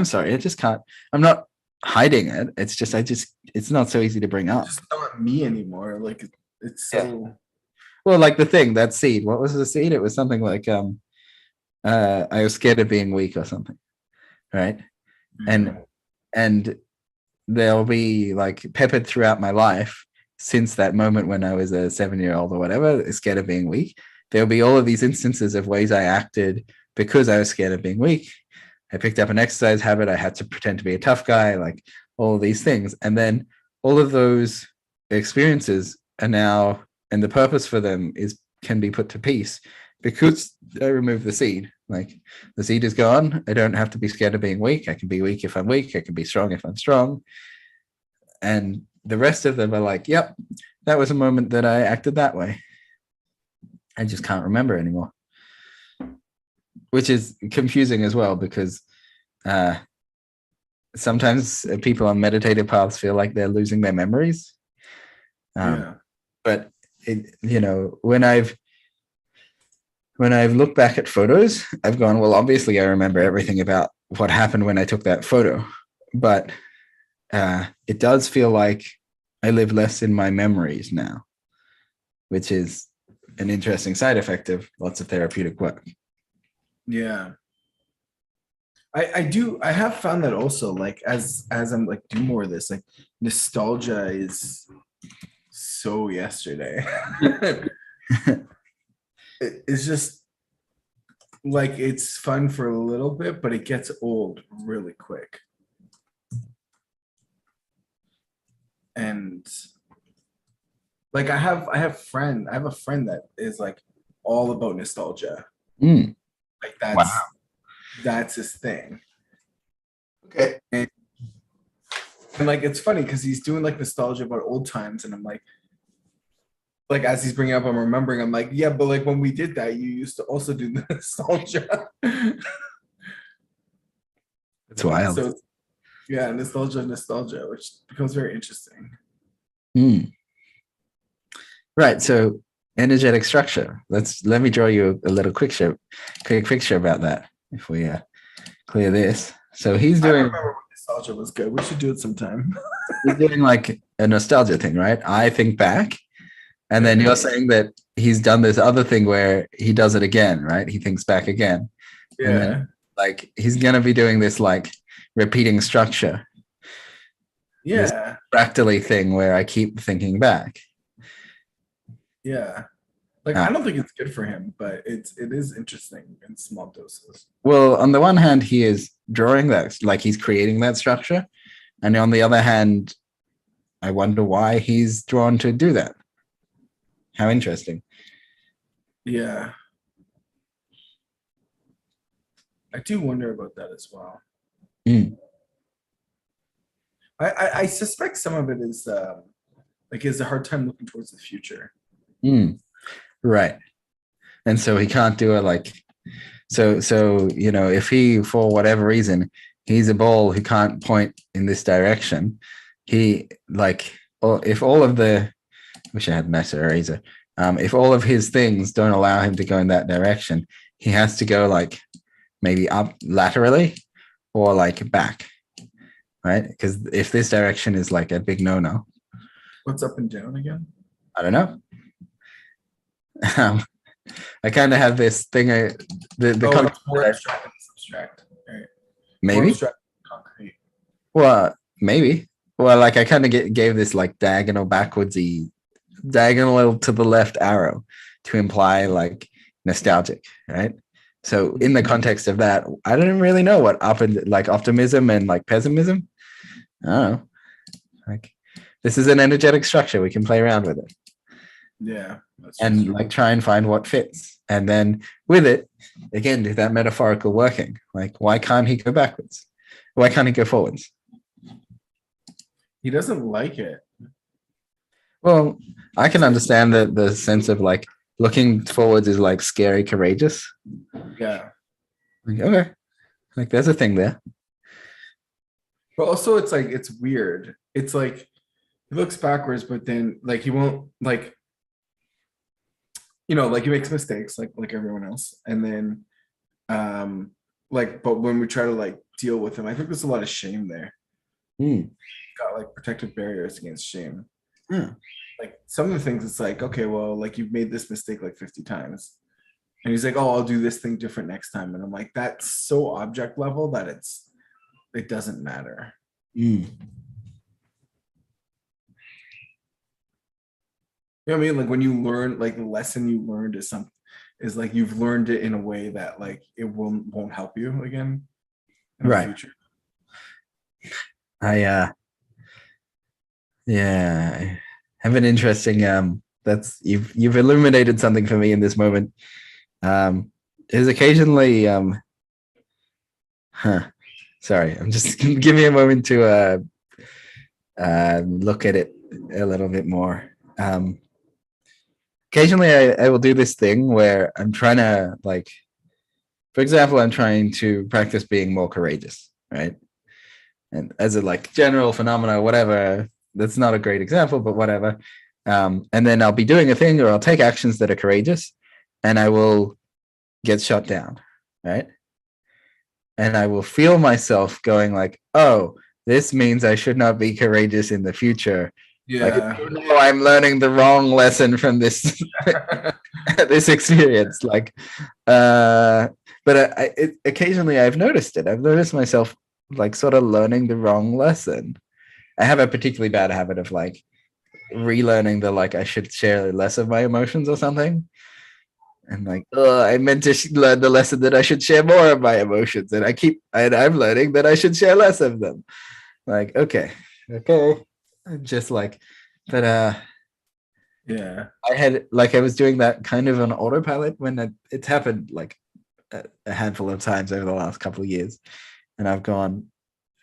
Speaker 2: sorry, I just can't, I'm not hiding it. It's just, it's not so easy to bring up.
Speaker 1: It's just not me anymore. Like it's
Speaker 2: Yeah.
Speaker 1: so
Speaker 2: Well, like that seed, what was the seed? It was something like, I was scared of being weak or something. Right. And, and they'll be like peppered throughout my life since that moment when I was a 7-year-old or whatever, scared of being weak. There'll be all of these instances of ways I acted because I was scared of being weak. I picked up an exercise habit. I had to pretend to be a tough guy, like all of these things. And then all of those experiences are now, and the purpose for them can be put to peace because I remove the seed. Like the seed is gone. I don't have to be scared of being weak. I can be weak if I'm weak. I can be strong if I'm strong. And the rest of them are like, yep, that was a moment that I acted that way. I just can't remember anymore, which is confusing as well because sometimes people on meditative paths feel like they're losing their memories. But when I've looked back at photos, I've gone, well, obviously I remember everything about what happened when I took that photo, but it does feel like I live less in my memories now, which is an interesting side effect of lots of therapeutic work.
Speaker 1: Yeah. I have found that also, like as I'm like do more of this, like nostalgia is so yesterday. It's just like it's fun for a little bit, but it gets old really quick. And like I have a friend that is like all about nostalgia. Like that's his thing.
Speaker 2: Okay.
Speaker 1: And like it's funny because he's doing like nostalgia about old times, and I'm like as he's bringing up, I'm remembering. I'm like, yeah, but like when we did that, you used to also do the nostalgia.
Speaker 2: It's wild.
Speaker 1: So yeah, nostalgia, which becomes very interesting.
Speaker 2: Right. So energetic structure. Let me draw you a little quick picture about that. If we clear this. So he's doing.
Speaker 1: I remember when nostalgia was good. We should do it sometime.
Speaker 2: He's doing like a nostalgia thing, right? I think back, and then you're saying that he's done this other thing where he does it again, right? He thinks back again.
Speaker 1: Yeah.
Speaker 2: And then, like he's gonna be doing this like repeating structure.
Speaker 1: Yeah.
Speaker 2: This fractally thing where I keep thinking back.
Speaker 1: Yeah. Like I don't think it's good for him, but it is interesting in small doses.
Speaker 2: Well, on the one hand, he is drawing that, like he's creating that structure. And on the other hand, I wonder why he's drawn to do that. How interesting.
Speaker 1: Yeah. I do wonder about that as well. I suspect some of it is like he has a hard time looking towards the future.
Speaker 2: Right. And so he can't do it like so if he, for whatever reason, he's a ball who can't point in this direction, he like, or if all of the, wish I had a nicer eraser, if all of his things don't allow him to go in that direction, he has to go like maybe up laterally or like back, right? Because if this direction is like a big no.
Speaker 1: What's up and down again?
Speaker 2: I don't know. I kind of have this thing. The
Speaker 1: more abstract and subtract. Right.
Speaker 2: Maybe.
Speaker 1: More abstract and concrete.
Speaker 2: Well, maybe. Well, like I kind of gave this like diagonal backwardsy, diagonal to the left arrow to imply like nostalgic, right? So in the context of that, I don't really know what like optimism and like pessimism. I don't know. Like this is an energetic structure. We can play around with it.
Speaker 1: Yeah. That's just
Speaker 2: and like try and find what fits. And then with it, again, do that metaphorical working. Like, why can't he go backwards? Why can't he go forwards?
Speaker 1: he doesn't like it.
Speaker 2: Well, I can understand the sense of like looking forwards is like scary, courageous.
Speaker 1: Yeah.
Speaker 2: Like, okay, like there's a thing there.
Speaker 1: But also it's like it's weird. It's like he looks backwards, but then like he won't like like he makes mistakes like everyone else. And then but when we try to like deal with him, I think there's a lot of shame there.
Speaker 2: Mm.
Speaker 1: Got like protective barriers against shame.
Speaker 2: Yeah.
Speaker 1: Like some of the things it's like, okay, well, like you've made this mistake like 50 times. And he's like, oh, I'll do this thing different next time. And I'm like, that's so object level that it doesn't matter.
Speaker 2: Mm.
Speaker 1: You know what I mean? Like when you learn, like the lesson you learned is like you've learned it in a way that like it won't help you again in the
Speaker 2: Right.
Speaker 1: future.
Speaker 2: I yeah, I have an interesting that's you've illuminated something for me in this moment. Is occasionally sorry, I'm just give me a moment to look at it a little bit more. Occasionally I will do this thing where I'm trying to like, for example, I'm trying to practice being more courageous, right? And as a like general phenomena, whatever, that's not a great example, but whatever. And then I'll be doing a thing or I'll take actions that are courageous and I will get shot down, right? And I will feel myself going like, oh, this means I should not be courageous in the future. Like,
Speaker 1: Yeah.
Speaker 2: no, I'm learning the wrong lesson from this this experience. Like, but occasionally I've noticed it. I've noticed myself like sort of learning the wrong lesson. I have a particularly bad habit of like relearning the like I should share less of my emotions or something. And like, oh, I meant to learn the lesson that I should share more of my emotions, and I'm learning that I should share less of them. Like, okay, just like, but
Speaker 1: Yeah.
Speaker 2: I had like I was doing that kind of on autopilot when it's happened like a handful of times over the last couple of years, and I've gone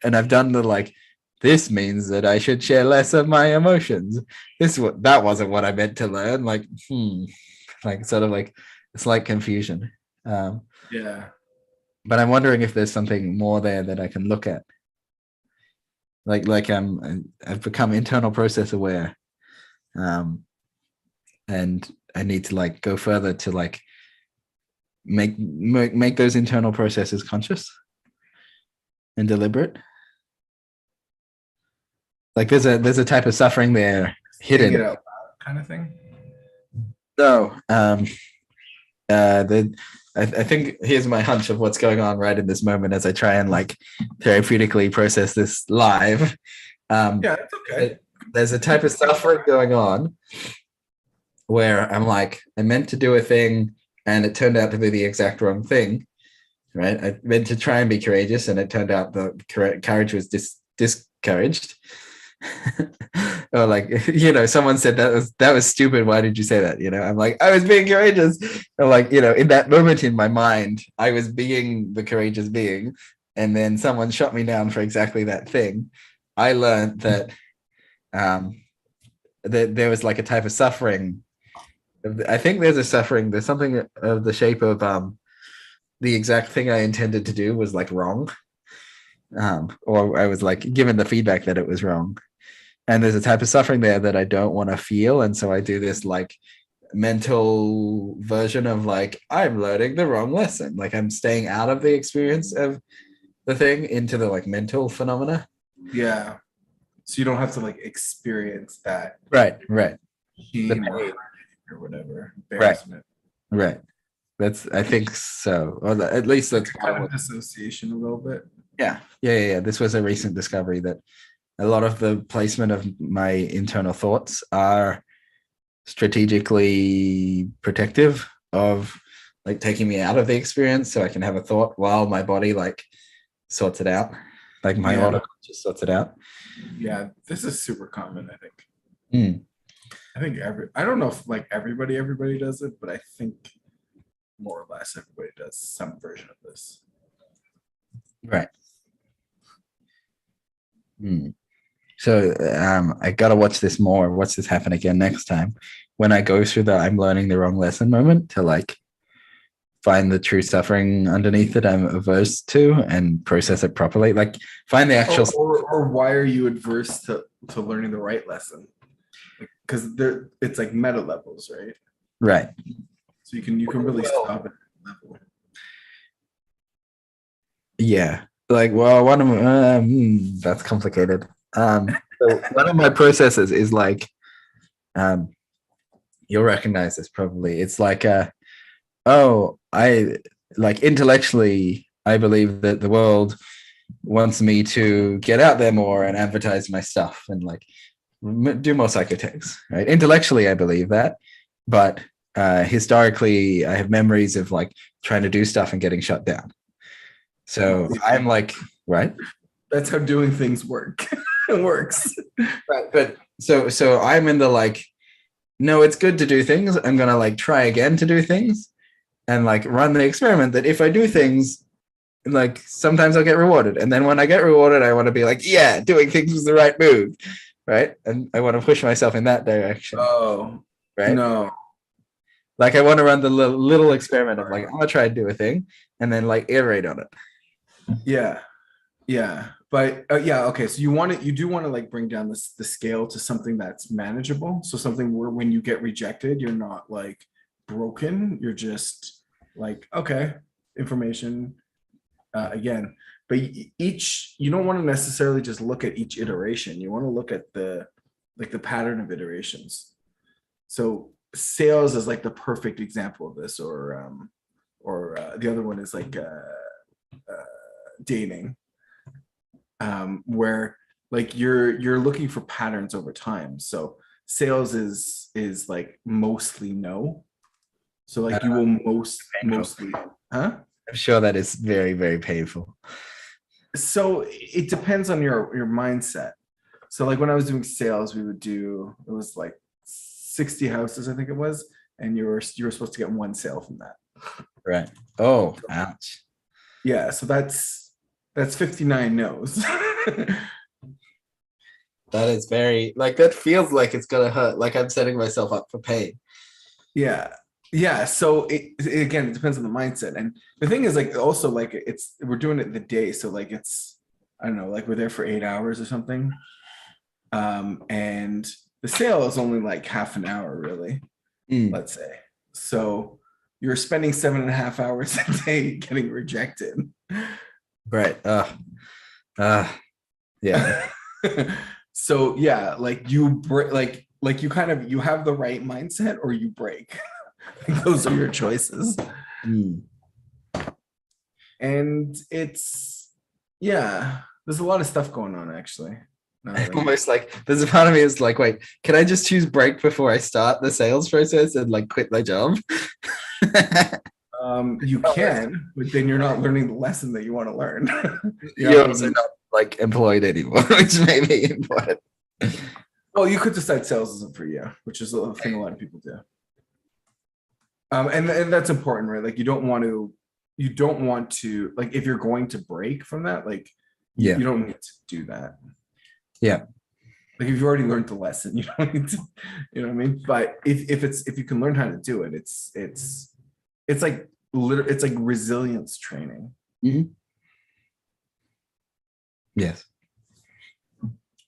Speaker 2: and I've done the like. This means that I should share less of my emotions. That wasn't what I meant to learn. Like, like sort of like it's like confusion.
Speaker 1: Yeah.
Speaker 2: But I'm wondering if there's something more there that I can look at. I've become internal process aware, and I need to like go further to like make those internal processes conscious and deliberate. Like there's a type of suffering there
Speaker 1: Saying it
Speaker 2: hidden.
Speaker 1: out loud kind of thing.
Speaker 2: No, the I think here's my hunch of what's going on right in this moment as I try and like therapeutically process this live.
Speaker 1: Yeah, it's okay.
Speaker 2: There's a type of suffering going on where I'm like, I meant to do a thing and it turned out to be the exact wrong thing, right? I meant to try and be courageous and it turned out the courage was discouraged. Or like, someone said that was stupid. Why did you say that? I'm like, I was being courageous. Or like, in that moment in my mind, I was being the courageous being. And then someone shot me down for exactly that thing. I learned that that there was like a type of suffering. I think there's something of the shape of the exact thing I intended to do was like wrong. Or I was like given the feedback that it was wrong. And there's a type of suffering there that I don't want to feel. And so I do this like mental version of like, I'm learning the wrong lesson. Like I'm staying out of the experience of the thing into the like mental phenomena.
Speaker 1: Yeah. So you don't have to like experience that
Speaker 2: Right.
Speaker 1: shame or whatever,
Speaker 2: Right.
Speaker 1: embarrassment.
Speaker 2: Right. I think so. Or at least that's
Speaker 1: Kind of dissociation a little bit.
Speaker 2: Yeah. This was a recent discovery that a lot of the placement of my internal thoughts are strategically protective of like taking me out of the experience so I can have a thought while my body like sorts it out. Like my auto just sorts it out.
Speaker 1: Yeah, this is super common, I think.
Speaker 2: Mm.
Speaker 1: I think I don't know if like everybody does it, but I think more or less everybody does some version of this.
Speaker 2: Right. Hmm. So I gotta watch this more. Watch this happen again next time when I go through the I'm learning the wrong lesson moment to like find the true suffering underneath it I'm averse to and process it properly. Like find the actual.
Speaker 1: Or why are you adverse to learning the right lesson? Because there it's like meta levels, right?
Speaker 2: Right.
Speaker 1: So you can really stop at that level.
Speaker 2: Yeah. Like, well, one of that's complicated. So one of my processes is like, um, you'll recognize this probably. It's like, oh, I like intellectually, I believe that the world wants me to get out there more and advertise my stuff and like do more psychotechs, right? Intellectually, I believe that, but historically, I have memories of like trying to do stuff and getting shut down. So I'm like, right?
Speaker 1: That's how doing things work. It works.
Speaker 2: Right. But so I'm in the like, no, it's good to do things. I'm gonna like try again to do things and like run the experiment that if I do things, like sometimes I'll get rewarded. And then when I get rewarded, I want to be like, yeah, doing things was the right move. Right. And I want to push myself in that direction.
Speaker 1: Oh
Speaker 2: Right.
Speaker 1: no.
Speaker 2: Like I want to run the little experiment of like, I'm gonna try to do a thing and then like iterate on it.
Speaker 1: Yeah. Yeah. But yeah, okay. So you do want to like bring down the scale to something that's manageable. So something where when you get rejected, you're not like broken. You're just like, okay, information again. But each you don't want to necessarily just look at each iteration. You want to look at the pattern of iterations. So sales is like the perfect example of this, or the other one is like dating, where like you're looking for patterns over time. So sales is like mostly no. So like you will mostly, huh?
Speaker 2: I'm sure that is very, very painful.
Speaker 1: So it depends on your mindset. So like when I was doing sales, we would do it was like 60 houses, I think it was, and you were supposed to get one sale from that.
Speaker 2: Right. Oh, ouch.
Speaker 1: Yeah, so that's 59 no's.
Speaker 2: That is very like that feels like it's gonna hurt. Like I'm setting myself up for pain.
Speaker 1: Yeah. Yeah. So again, it depends on the mindset. And the thing is like also like we're doing it the day. So like it's I don't know, like we're there for 8 hours or something. And the sale is only like half an hour, really,
Speaker 2: Mm,
Speaker 1: let's say. So you're spending 7.5 hours a day getting rejected.
Speaker 2: right. Uh, yeah.
Speaker 1: So yeah, like you break like you kind of you have the right mindset or you break. Those are your choices.
Speaker 2: Mm.
Speaker 1: And it's yeah, there's a lot of stuff going on actually.
Speaker 2: Almost like there's a part of me is like, wait, can I just choose break before I start the sales process and like quit my job?
Speaker 1: You can, but then you're not learning the lesson that you want to learn. You're not
Speaker 2: You're also
Speaker 1: making.
Speaker 2: not like employed anymore, which may be important.
Speaker 1: Well, you could decide sales isn't for you, which is a thing a lot of people do. And that's important, right? Like you don't want to like if you're going to break from that, like
Speaker 2: Yeah.
Speaker 1: you don't need to do that.
Speaker 2: Yeah.
Speaker 1: Like if you've already learned the lesson, you don't need to, you know what I mean? But if you can learn how to do it, it's like it's like resilience training.
Speaker 2: Mhm. Yes.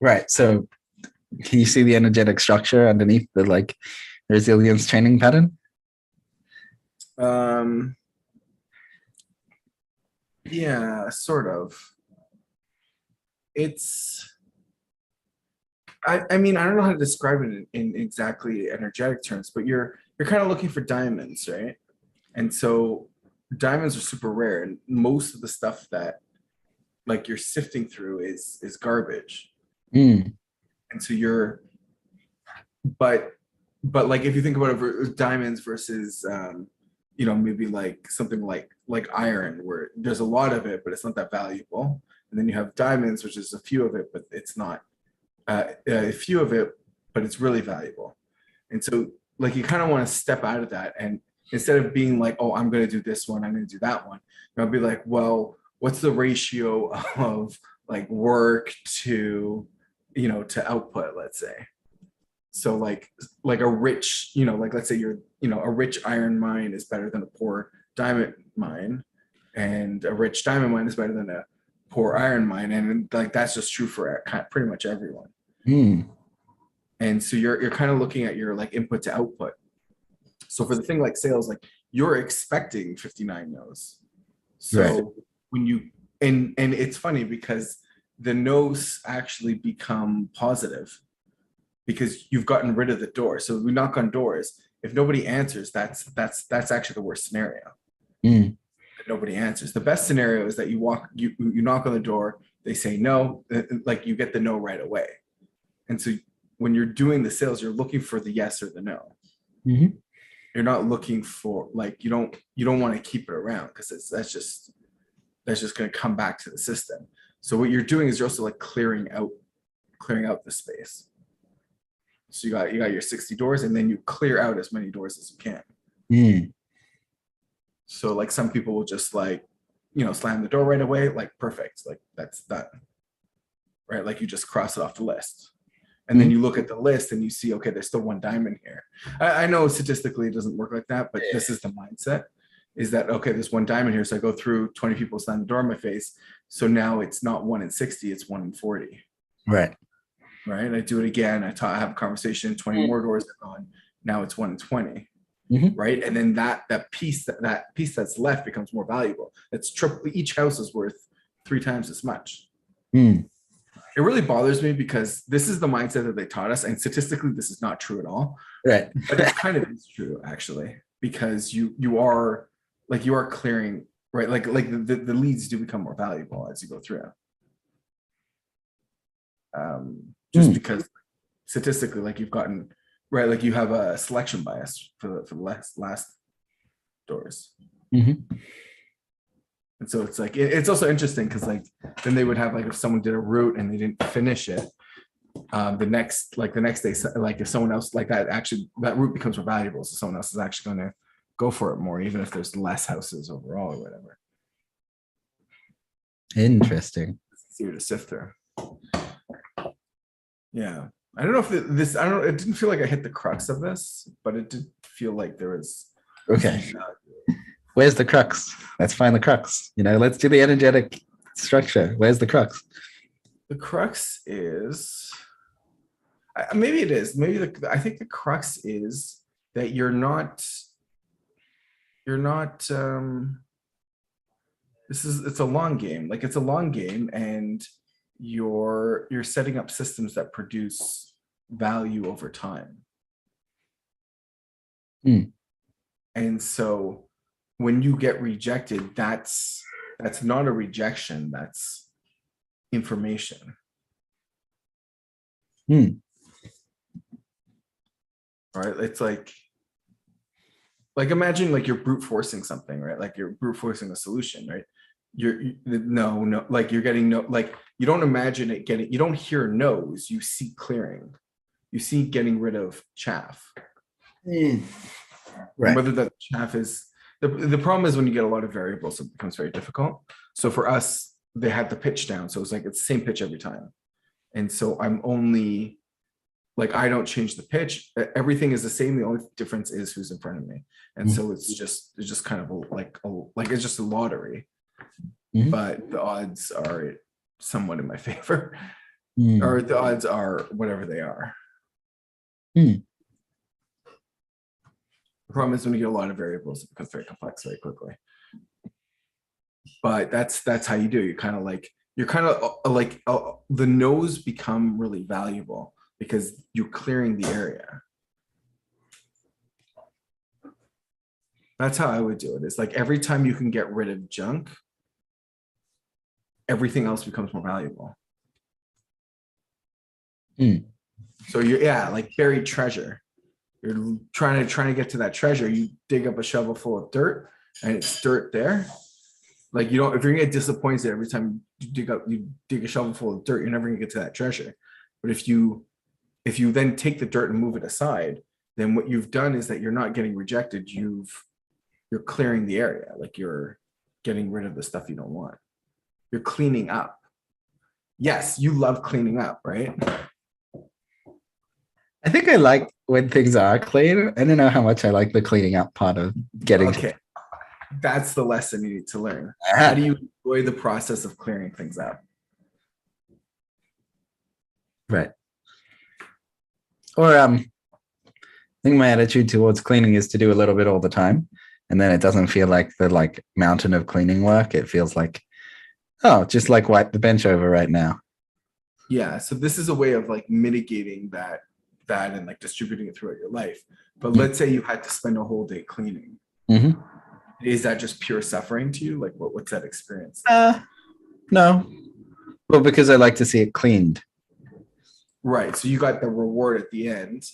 Speaker 2: Right. So can you see the energetic structure underneath the like resilience training pattern?
Speaker 1: Um, yeah, sort of. It's I mean, I don't know how to describe it in exactly energetic terms, but you're kind of looking for diamonds, right? And so diamonds are super rare, and most of the stuff that like you're sifting through is garbage.
Speaker 2: Mm,
Speaker 1: And so but like if you think about it, diamonds versus maybe like something like iron, where there's a lot of it, but it's not that valuable. And then you have diamonds, which is a few of it, but it's not a few of it, but it's really valuable. And so like you kind of want to step out of that, and instead of being like, oh, I'm going to do this one, I'm going to do that one, I'll be like, well, what's the ratio of like work to, to output, let's say. So like a rich, like let's say a rich iron mine is better than a poor diamond mine, and a rich diamond mine is better than a poor iron mine, and like that's just true for pretty much everyone.
Speaker 2: Mm.
Speaker 1: And so you're kind of looking at your like input to output. So for the thing like sales, like you're expecting 59 no's. So
Speaker 2: Right.
Speaker 1: when you and it's funny because the no's actually become positive because you've gotten rid of the door. So we knock on doors. If nobody answers, that's actually the worst scenario.
Speaker 2: Mm.
Speaker 1: Nobody answers. The best scenario is that you knock on the door, they say no, like you get the no right away. And so when you're doing the sales, you're looking for the yes or the no.
Speaker 2: Mm-hmm.
Speaker 1: You're not looking for like you don't want to keep it around because that's just going to come back to the system. So what you're doing is you're also like clearing out the space. So you got your 60 doors, and then you clear out as many doors as you can.
Speaker 2: Mm.
Speaker 1: So like some people will just like, slam the door right away, like perfect, like that's done. Right? Like you just cross it off the list. And then you look at the list and you see, okay, there's still one diamond here. I know statistically it doesn't work like that, but this is the mindset, is that, okay, there's one diamond here. So I go through 20 people slam the door in my face. So now it's not 1 in 60, it's 1 in 40.
Speaker 2: Right.
Speaker 1: Right. I do it again. I have a conversation, 20 more doors are gone. Now it's 1 in 20.
Speaker 2: Mm-hmm.
Speaker 1: Right. And then that piece that's left becomes more valuable. It's triple. Each house is worth 3 times as much.
Speaker 2: Mm.
Speaker 1: It really bothers me because this is the mindset that they taught us. And statistically, this is not true at all.
Speaker 2: Right.
Speaker 1: But it kind of is true, actually, because you are clearing, right? Like the leads do become more valuable as you go through. Just because statistically, like you've gotten, right, like you have a selection bias for the last doors.
Speaker 2: Mm-hmm.
Speaker 1: And so it's like, it's also interesting because like then they would have like if someone did a route and they didn't finish it, the next day, like if someone else like that, actually that route becomes more valuable. So someone else is actually going to go for it more, even if there's less houses overall or whatever.
Speaker 2: Interesting.
Speaker 1: It's easier to sift through. Yeah. I don't know if it didn't feel like I hit the crux of this, but it did feel like there was.
Speaker 2: Okay. Where's the crux? Let's find the crux. Let's do the energetic structure. Where's the crux?
Speaker 1: The crux is, maybe it is. I think the crux is that you're not. It's a long game. Like it's a long game, and you're setting up systems that produce value over time.
Speaker 2: Mm.
Speaker 1: And so when you get rejected, that's not a rejection, that's information.
Speaker 2: Mm.
Speaker 1: Right? It's like imagine like you're brute forcing something, right? Like you're brute forcing a solution, right? No, like you're getting no, like you don't imagine it getting, you don't hear no's, you see clearing, you see getting rid of chaff.
Speaker 2: Mm. Right.
Speaker 1: Whether that chaff is the problem is when you get a lot of variables, it becomes very difficult. So for us, they had the pitch down, so it's like it's the same pitch every time, and so I'm only like I don't change the pitch. Everything is the same. The only difference is who's in front of me, and so it's just kind of like it's just a lottery. Mm-hmm. But the odds are somewhat in my favor, or the odds are whatever they are. The problem is when you get a lot of variables, it becomes very complex very quickly. But that's how you do. You're kind of like the no's become really valuable because you're clearing the area. That's how I would do it. It's like every time you can get rid of junk, everything else becomes more valuable. So you're like buried treasure. You're trying to get to that treasure. You dig up a shovel full of dirt, and it's dirt there. Like if you're gonna get disappointed every time you dig a shovel full of dirt, you're never gonna get to that treasure. But if you then take the dirt and move it aside, then what you've done is that you're not getting rejected. You're clearing the area. Like you're getting rid of the stuff you don't want. You're cleaning up. Yes, you love cleaning up, right?
Speaker 2: I think I like when things are clean. I don't know how much I like the cleaning up part of getting.
Speaker 1: Okay. That's the lesson you need to learn. How do you enjoy the process of clearing things up?
Speaker 2: Right. Or I think my attitude towards cleaning is to do a little bit all the time. And then it doesn't feel like the like mountain of cleaning work. It feels like, oh, just like wipe the bench over right now.
Speaker 1: Yeah. So this is a way of like mitigating that and like distributing it throughout your life. But let's say you had to spend a whole day cleaning.
Speaker 2: Mm-hmm.
Speaker 1: Is that just pure suffering to you? Like what's that experience?
Speaker 2: No. Well, because I like to see it cleaned.
Speaker 1: Right. So you got the reward at the end.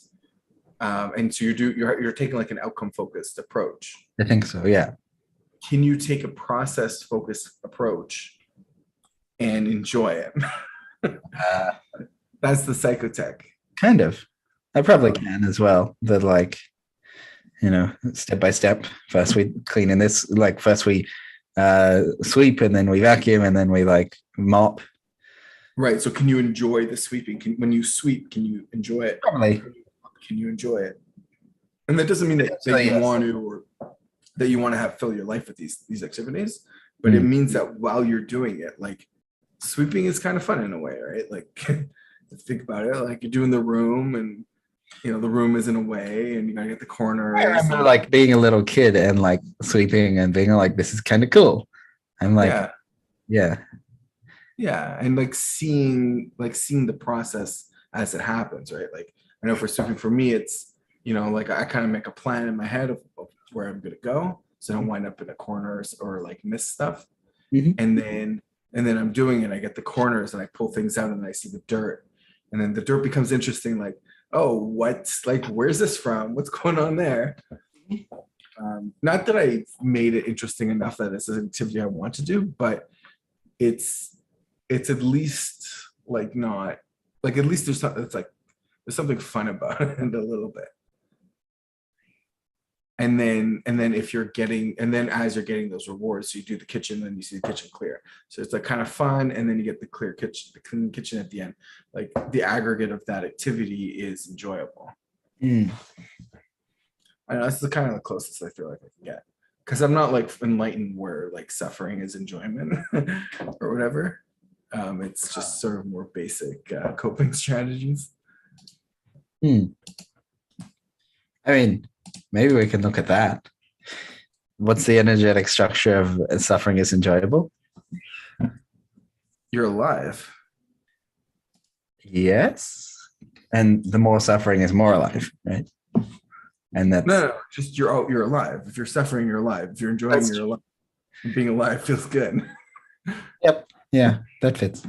Speaker 1: And so you're taking like an outcome focused approach.
Speaker 2: I think so, yeah.
Speaker 1: Can you take a process focused approach and enjoy it? That's the psychotech.
Speaker 2: Kind of. I probably can as well. That like, you know, step by step. First we clean in this, like first we sweep and then we vacuum and then we like mop.
Speaker 1: Right. So can you enjoy the sweeping? When you sweep, can you enjoy it?
Speaker 2: Probably.
Speaker 1: Can you enjoy it? And that doesn't mean that you want to, or that you want to fill your life with these activities, but it means that while you're doing it, like sweeping is kind of fun in a way, right? Like think about it, like you're doing the room and you know the room is in a way and you gotta get the corners.
Speaker 2: I remember like being a little kid and like sweeping and being like, this is kind of cool. I'm like, yeah,
Speaker 1: and like seeing the process as it happens, right? Like I know for sweeping, for me, it's, you know, like I kind of make a plan in my head of where I'm gonna go, so I don't wind up in the corners or like miss stuff. And then I'm doing it. I get the corners and I pull things out and I see the dirt, and then the dirt becomes interesting. Like, oh, where's this from? What's going on there? Not that I made it interesting enough that it's an activity I want to do, but it's at least like not like at least there's something. It's like there's something fun about it a little bit. And then if you're getting, and then as you're getting those rewards, so you do the kitchen, then you see the kitchen clear. So it's like kind of fun, and then you get the clear kitchen, the clean kitchen at the end. Like the aggregate of that activity is enjoyable. I know that's the kind of the closest I feel like I can get, because I'm not like enlightened where like suffering is enjoyment or whatever. It's just sort of more basic coping strategies.
Speaker 2: I mean, maybe we can look at that. What's the energetic structure of suffering is enjoyable?
Speaker 1: You're alive.
Speaker 2: Yes. And the more suffering is more alive, right? And that's
Speaker 1: no, just you're alive. If you're suffering, you're alive. If you're enjoying, you're alive. Being alive feels good.
Speaker 2: Yep. Yeah, that fits.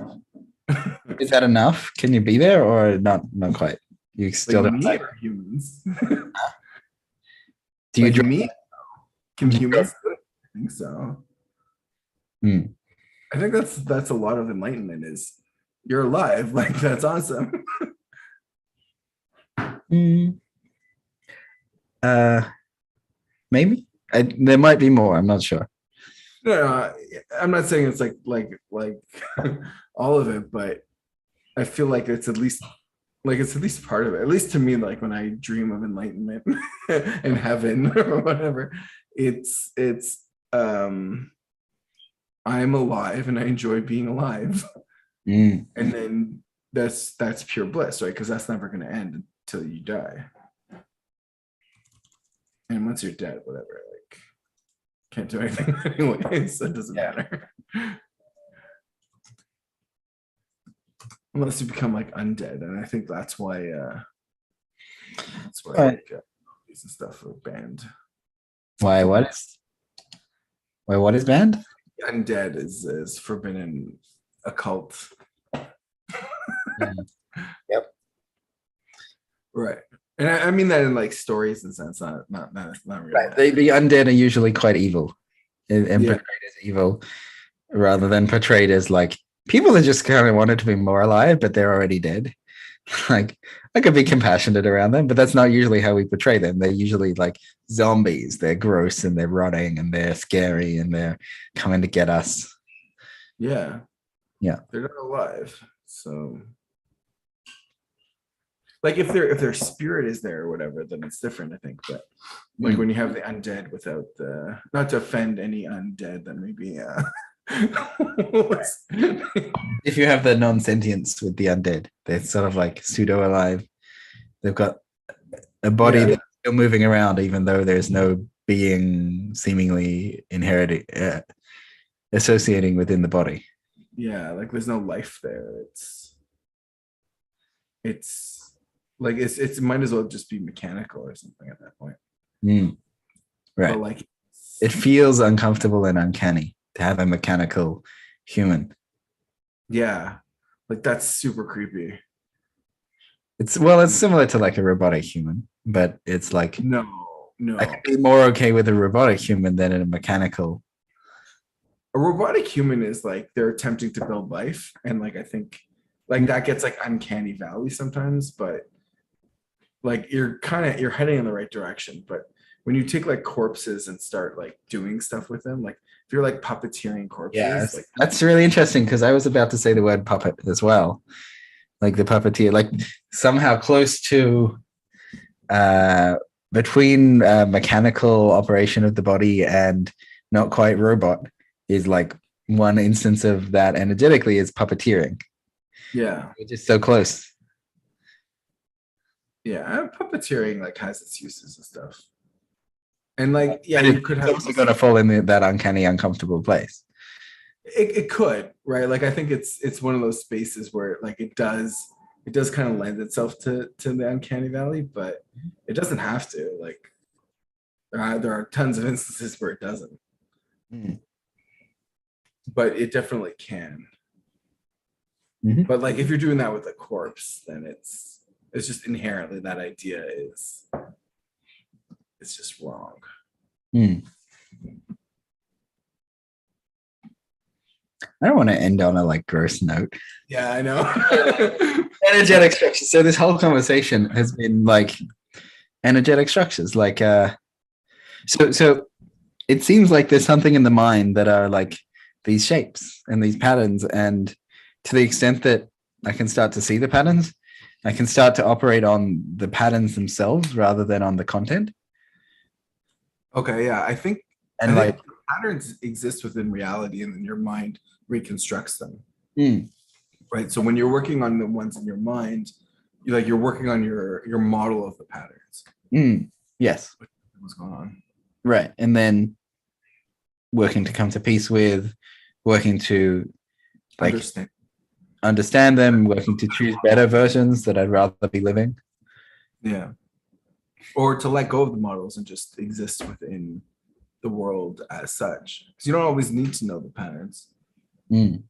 Speaker 2: Is that enough? Can you be there or not quite? You still
Speaker 1: like
Speaker 2: don't
Speaker 1: me
Speaker 2: like
Speaker 1: or humans?
Speaker 2: Do you
Speaker 1: like
Speaker 2: dream?
Speaker 1: me? Can humans do it? I think so. I think that's a lot of enlightenment is you're alive. Like that's awesome.
Speaker 2: Maybe there might be more. I'm not sure.
Speaker 1: No, I'm not saying it's like all of it, but I feel like it's at least part of it. At least to me, like when I dream of enlightenment and heaven or whatever, it's I'm alive and I enjoy being alive. And then that's pure bliss, right? Because that's never going to end until you die. And once you're dead, whatever, like can't do anything anyway, so it doesn't matter. Unless you become like undead, and I think that's why like, these and stuff are banned.
Speaker 2: Why? What is banned?
Speaker 1: Undead is forbidden occult.
Speaker 2: Yep.
Speaker 1: Right. And I mean that in like stories and sense, not really.
Speaker 2: Right. The undead are usually quite evil and portrayed as evil rather than portrayed as like people that just kind of wanted to be more alive, but they're already dead. Like I could be compassionate around them, but that's not usually how we portray them. They're usually like zombies. They're gross and they're rotting and they're scary and they're coming to get us.
Speaker 1: Yeah,
Speaker 2: Yeah.
Speaker 1: they're not alive. So like if their spirit is there or whatever, then it's different, I think. But like when you have the undead without the, not to offend any undead that maybe
Speaker 2: If you have the non-sentience with the undead, they're sort of like pseudo alive. They've got a body
Speaker 1: yeah,
Speaker 2: that's still moving around, even though there's no being seemingly inherited associating within the body.
Speaker 1: yeah, like there's no life there. It's like it's it might as well just be mechanical or something at that point.
Speaker 2: Mm, right.
Speaker 1: But like
Speaker 2: It feels uncomfortable and uncanny to have a mechanical human.
Speaker 1: yeah, like that's super creepy.
Speaker 2: It's similar to like a robotic human, but it's like
Speaker 1: No,
Speaker 2: I could
Speaker 1: no.
Speaker 2: be more okay with a robotic human than a mechanical.
Speaker 1: A robotic human is like they're attempting to build life, and like I think like that gets like uncanny valley sometimes, but like you're heading in the right direction. But when you take like corpses and start like doing stuff with them, like if you're like puppeteering
Speaker 2: Yeah,
Speaker 1: corpses, like
Speaker 2: that's really interesting because I was about to say the word puppet as well. Like the puppeteer, like somehow close to uh between mechanical operation of the body and not quite robot is like one instance of that energetically is puppeteering.
Speaker 1: yeah,
Speaker 2: It's just so close.
Speaker 1: yeah, puppeteering like has its uses and stuff. And like yeah,
Speaker 2: But
Speaker 1: you could
Speaker 2: it's
Speaker 1: have
Speaker 2: also going to fall in that uncanny, uncomfortable place.
Speaker 1: it could, right? Like I think it's one of those spaces where like it does kind of lend itself to the uncanny valley, but it doesn't have to. Like there are tons of instances where it doesn't,
Speaker 2: Mm.
Speaker 1: but it definitely can.
Speaker 2: Mhm.
Speaker 1: But like if you're doing that with a corpse, then it's just inherently that idea is it's just wrong.
Speaker 2: Mm. I don't want to end on a like gross note.
Speaker 1: Yeah, I know.
Speaker 2: Energetic structures. So this whole conversation has been like energetic structures. Like so it seems like there's something in the mind that are like these shapes and these patterns. And to the extent that I can start to see the patterns, I can start to operate on the patterns themselves rather than on the content.
Speaker 1: Okay, yeah, I
Speaker 2: And
Speaker 1: think
Speaker 2: like,
Speaker 1: patterns exist within reality, and then your mind reconstructs them.
Speaker 2: mm,
Speaker 1: Right. So when you're working on the ones in your mind, you're working on your model of the patterns.
Speaker 2: yes,
Speaker 1: What's going on?
Speaker 2: right. And then working to come to peace with, working to like
Speaker 1: Understand.
Speaker 2: understand them, working to choose better versions that I'd rather be living.
Speaker 1: Yeah. Or to let go of the models and just exist within the world as such. Because you don't always need to know the patterns.
Speaker 2: Mm,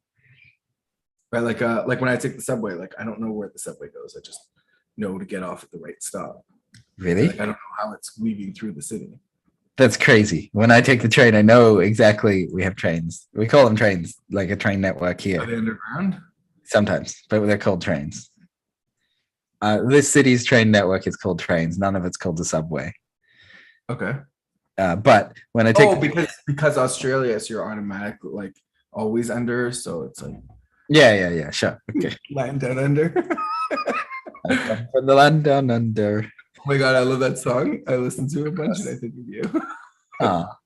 Speaker 1: Right. Like when I take the subway, like I don't know where the subway goes. I just know to get off at the right stop.
Speaker 2: really?
Speaker 1: Like I don't know how it's weaving through the city.
Speaker 2: That's crazy. When I take the train, I know exactly we have trains. We call them trains, like a train network
Speaker 1: Are
Speaker 2: here
Speaker 1: they underground?
Speaker 2: sometimes, but they're called trains. This city's train network is called trains. None of it's called the subway.
Speaker 1: Okay.
Speaker 2: But when I take,
Speaker 1: Oh, because Australia, so you're automatically like always under, so it's like
Speaker 2: yeah, sure, okay.
Speaker 1: land down under.
Speaker 2: I come from the land down under.
Speaker 1: Oh my god, I love that song. I listen to it a bunch and I think of you.
Speaker 2: Ah,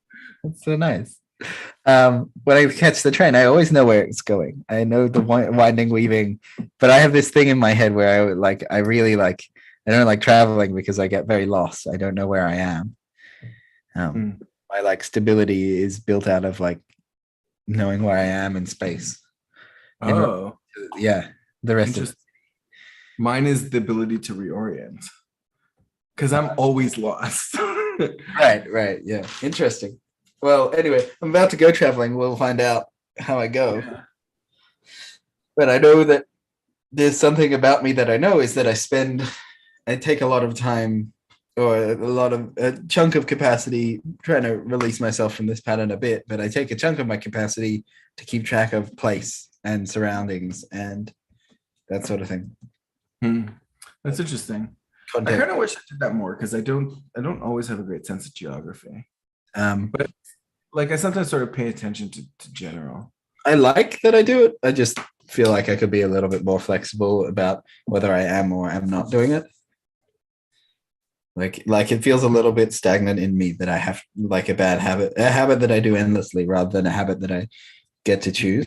Speaker 2: that's so nice. When I catch the train, I always know where it's going. I know the winding, weaving, but I have this thing in my head where I really like, I don't like traveling because I get very lost. I don't know where I am.
Speaker 1: Mm.
Speaker 2: My like stability is built out of like knowing where I am in space. And
Speaker 1: Oh,
Speaker 2: yeah, the rest of it.
Speaker 1: interesting. Mine is the ability to reorient because I'm always lost.
Speaker 2: Right, yeah, interesting. Well, anyway, I'm about to go traveling. We'll find out how I go.
Speaker 1: Yeah.
Speaker 2: But I know that there's something about me that I know is that I take a lot of time or a chunk of capacity trying to release myself from this pattern a bit, but I take a chunk of my capacity to keep track of place and surroundings and that sort of thing.
Speaker 1: Hmm. That's interesting. I
Speaker 2: Context.
Speaker 1: kind of wish I did that more because I don't always have a great sense of geography.
Speaker 2: Um,
Speaker 1: But like I sometimes sort of pay attention to general.
Speaker 2: I like that I do it. I just feel like I could be a little bit more flexible about whether I am or am not doing it. Like it feels a little bit stagnant in me that I have like a habit that I do endlessly rather than a habit that I get to choose.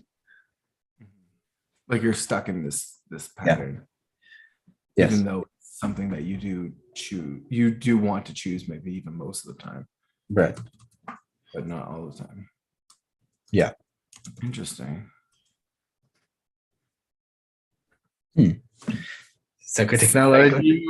Speaker 1: Like you're stuck in this
Speaker 2: Yeah.
Speaker 1: pattern,
Speaker 2: Yes.
Speaker 1: even though it's something that you do choose, you do want to choose, maybe even most of the time,
Speaker 2: Right.
Speaker 1: but not all the time.
Speaker 2: Yeah.
Speaker 1: Interesting.
Speaker 2: Psychotechnology.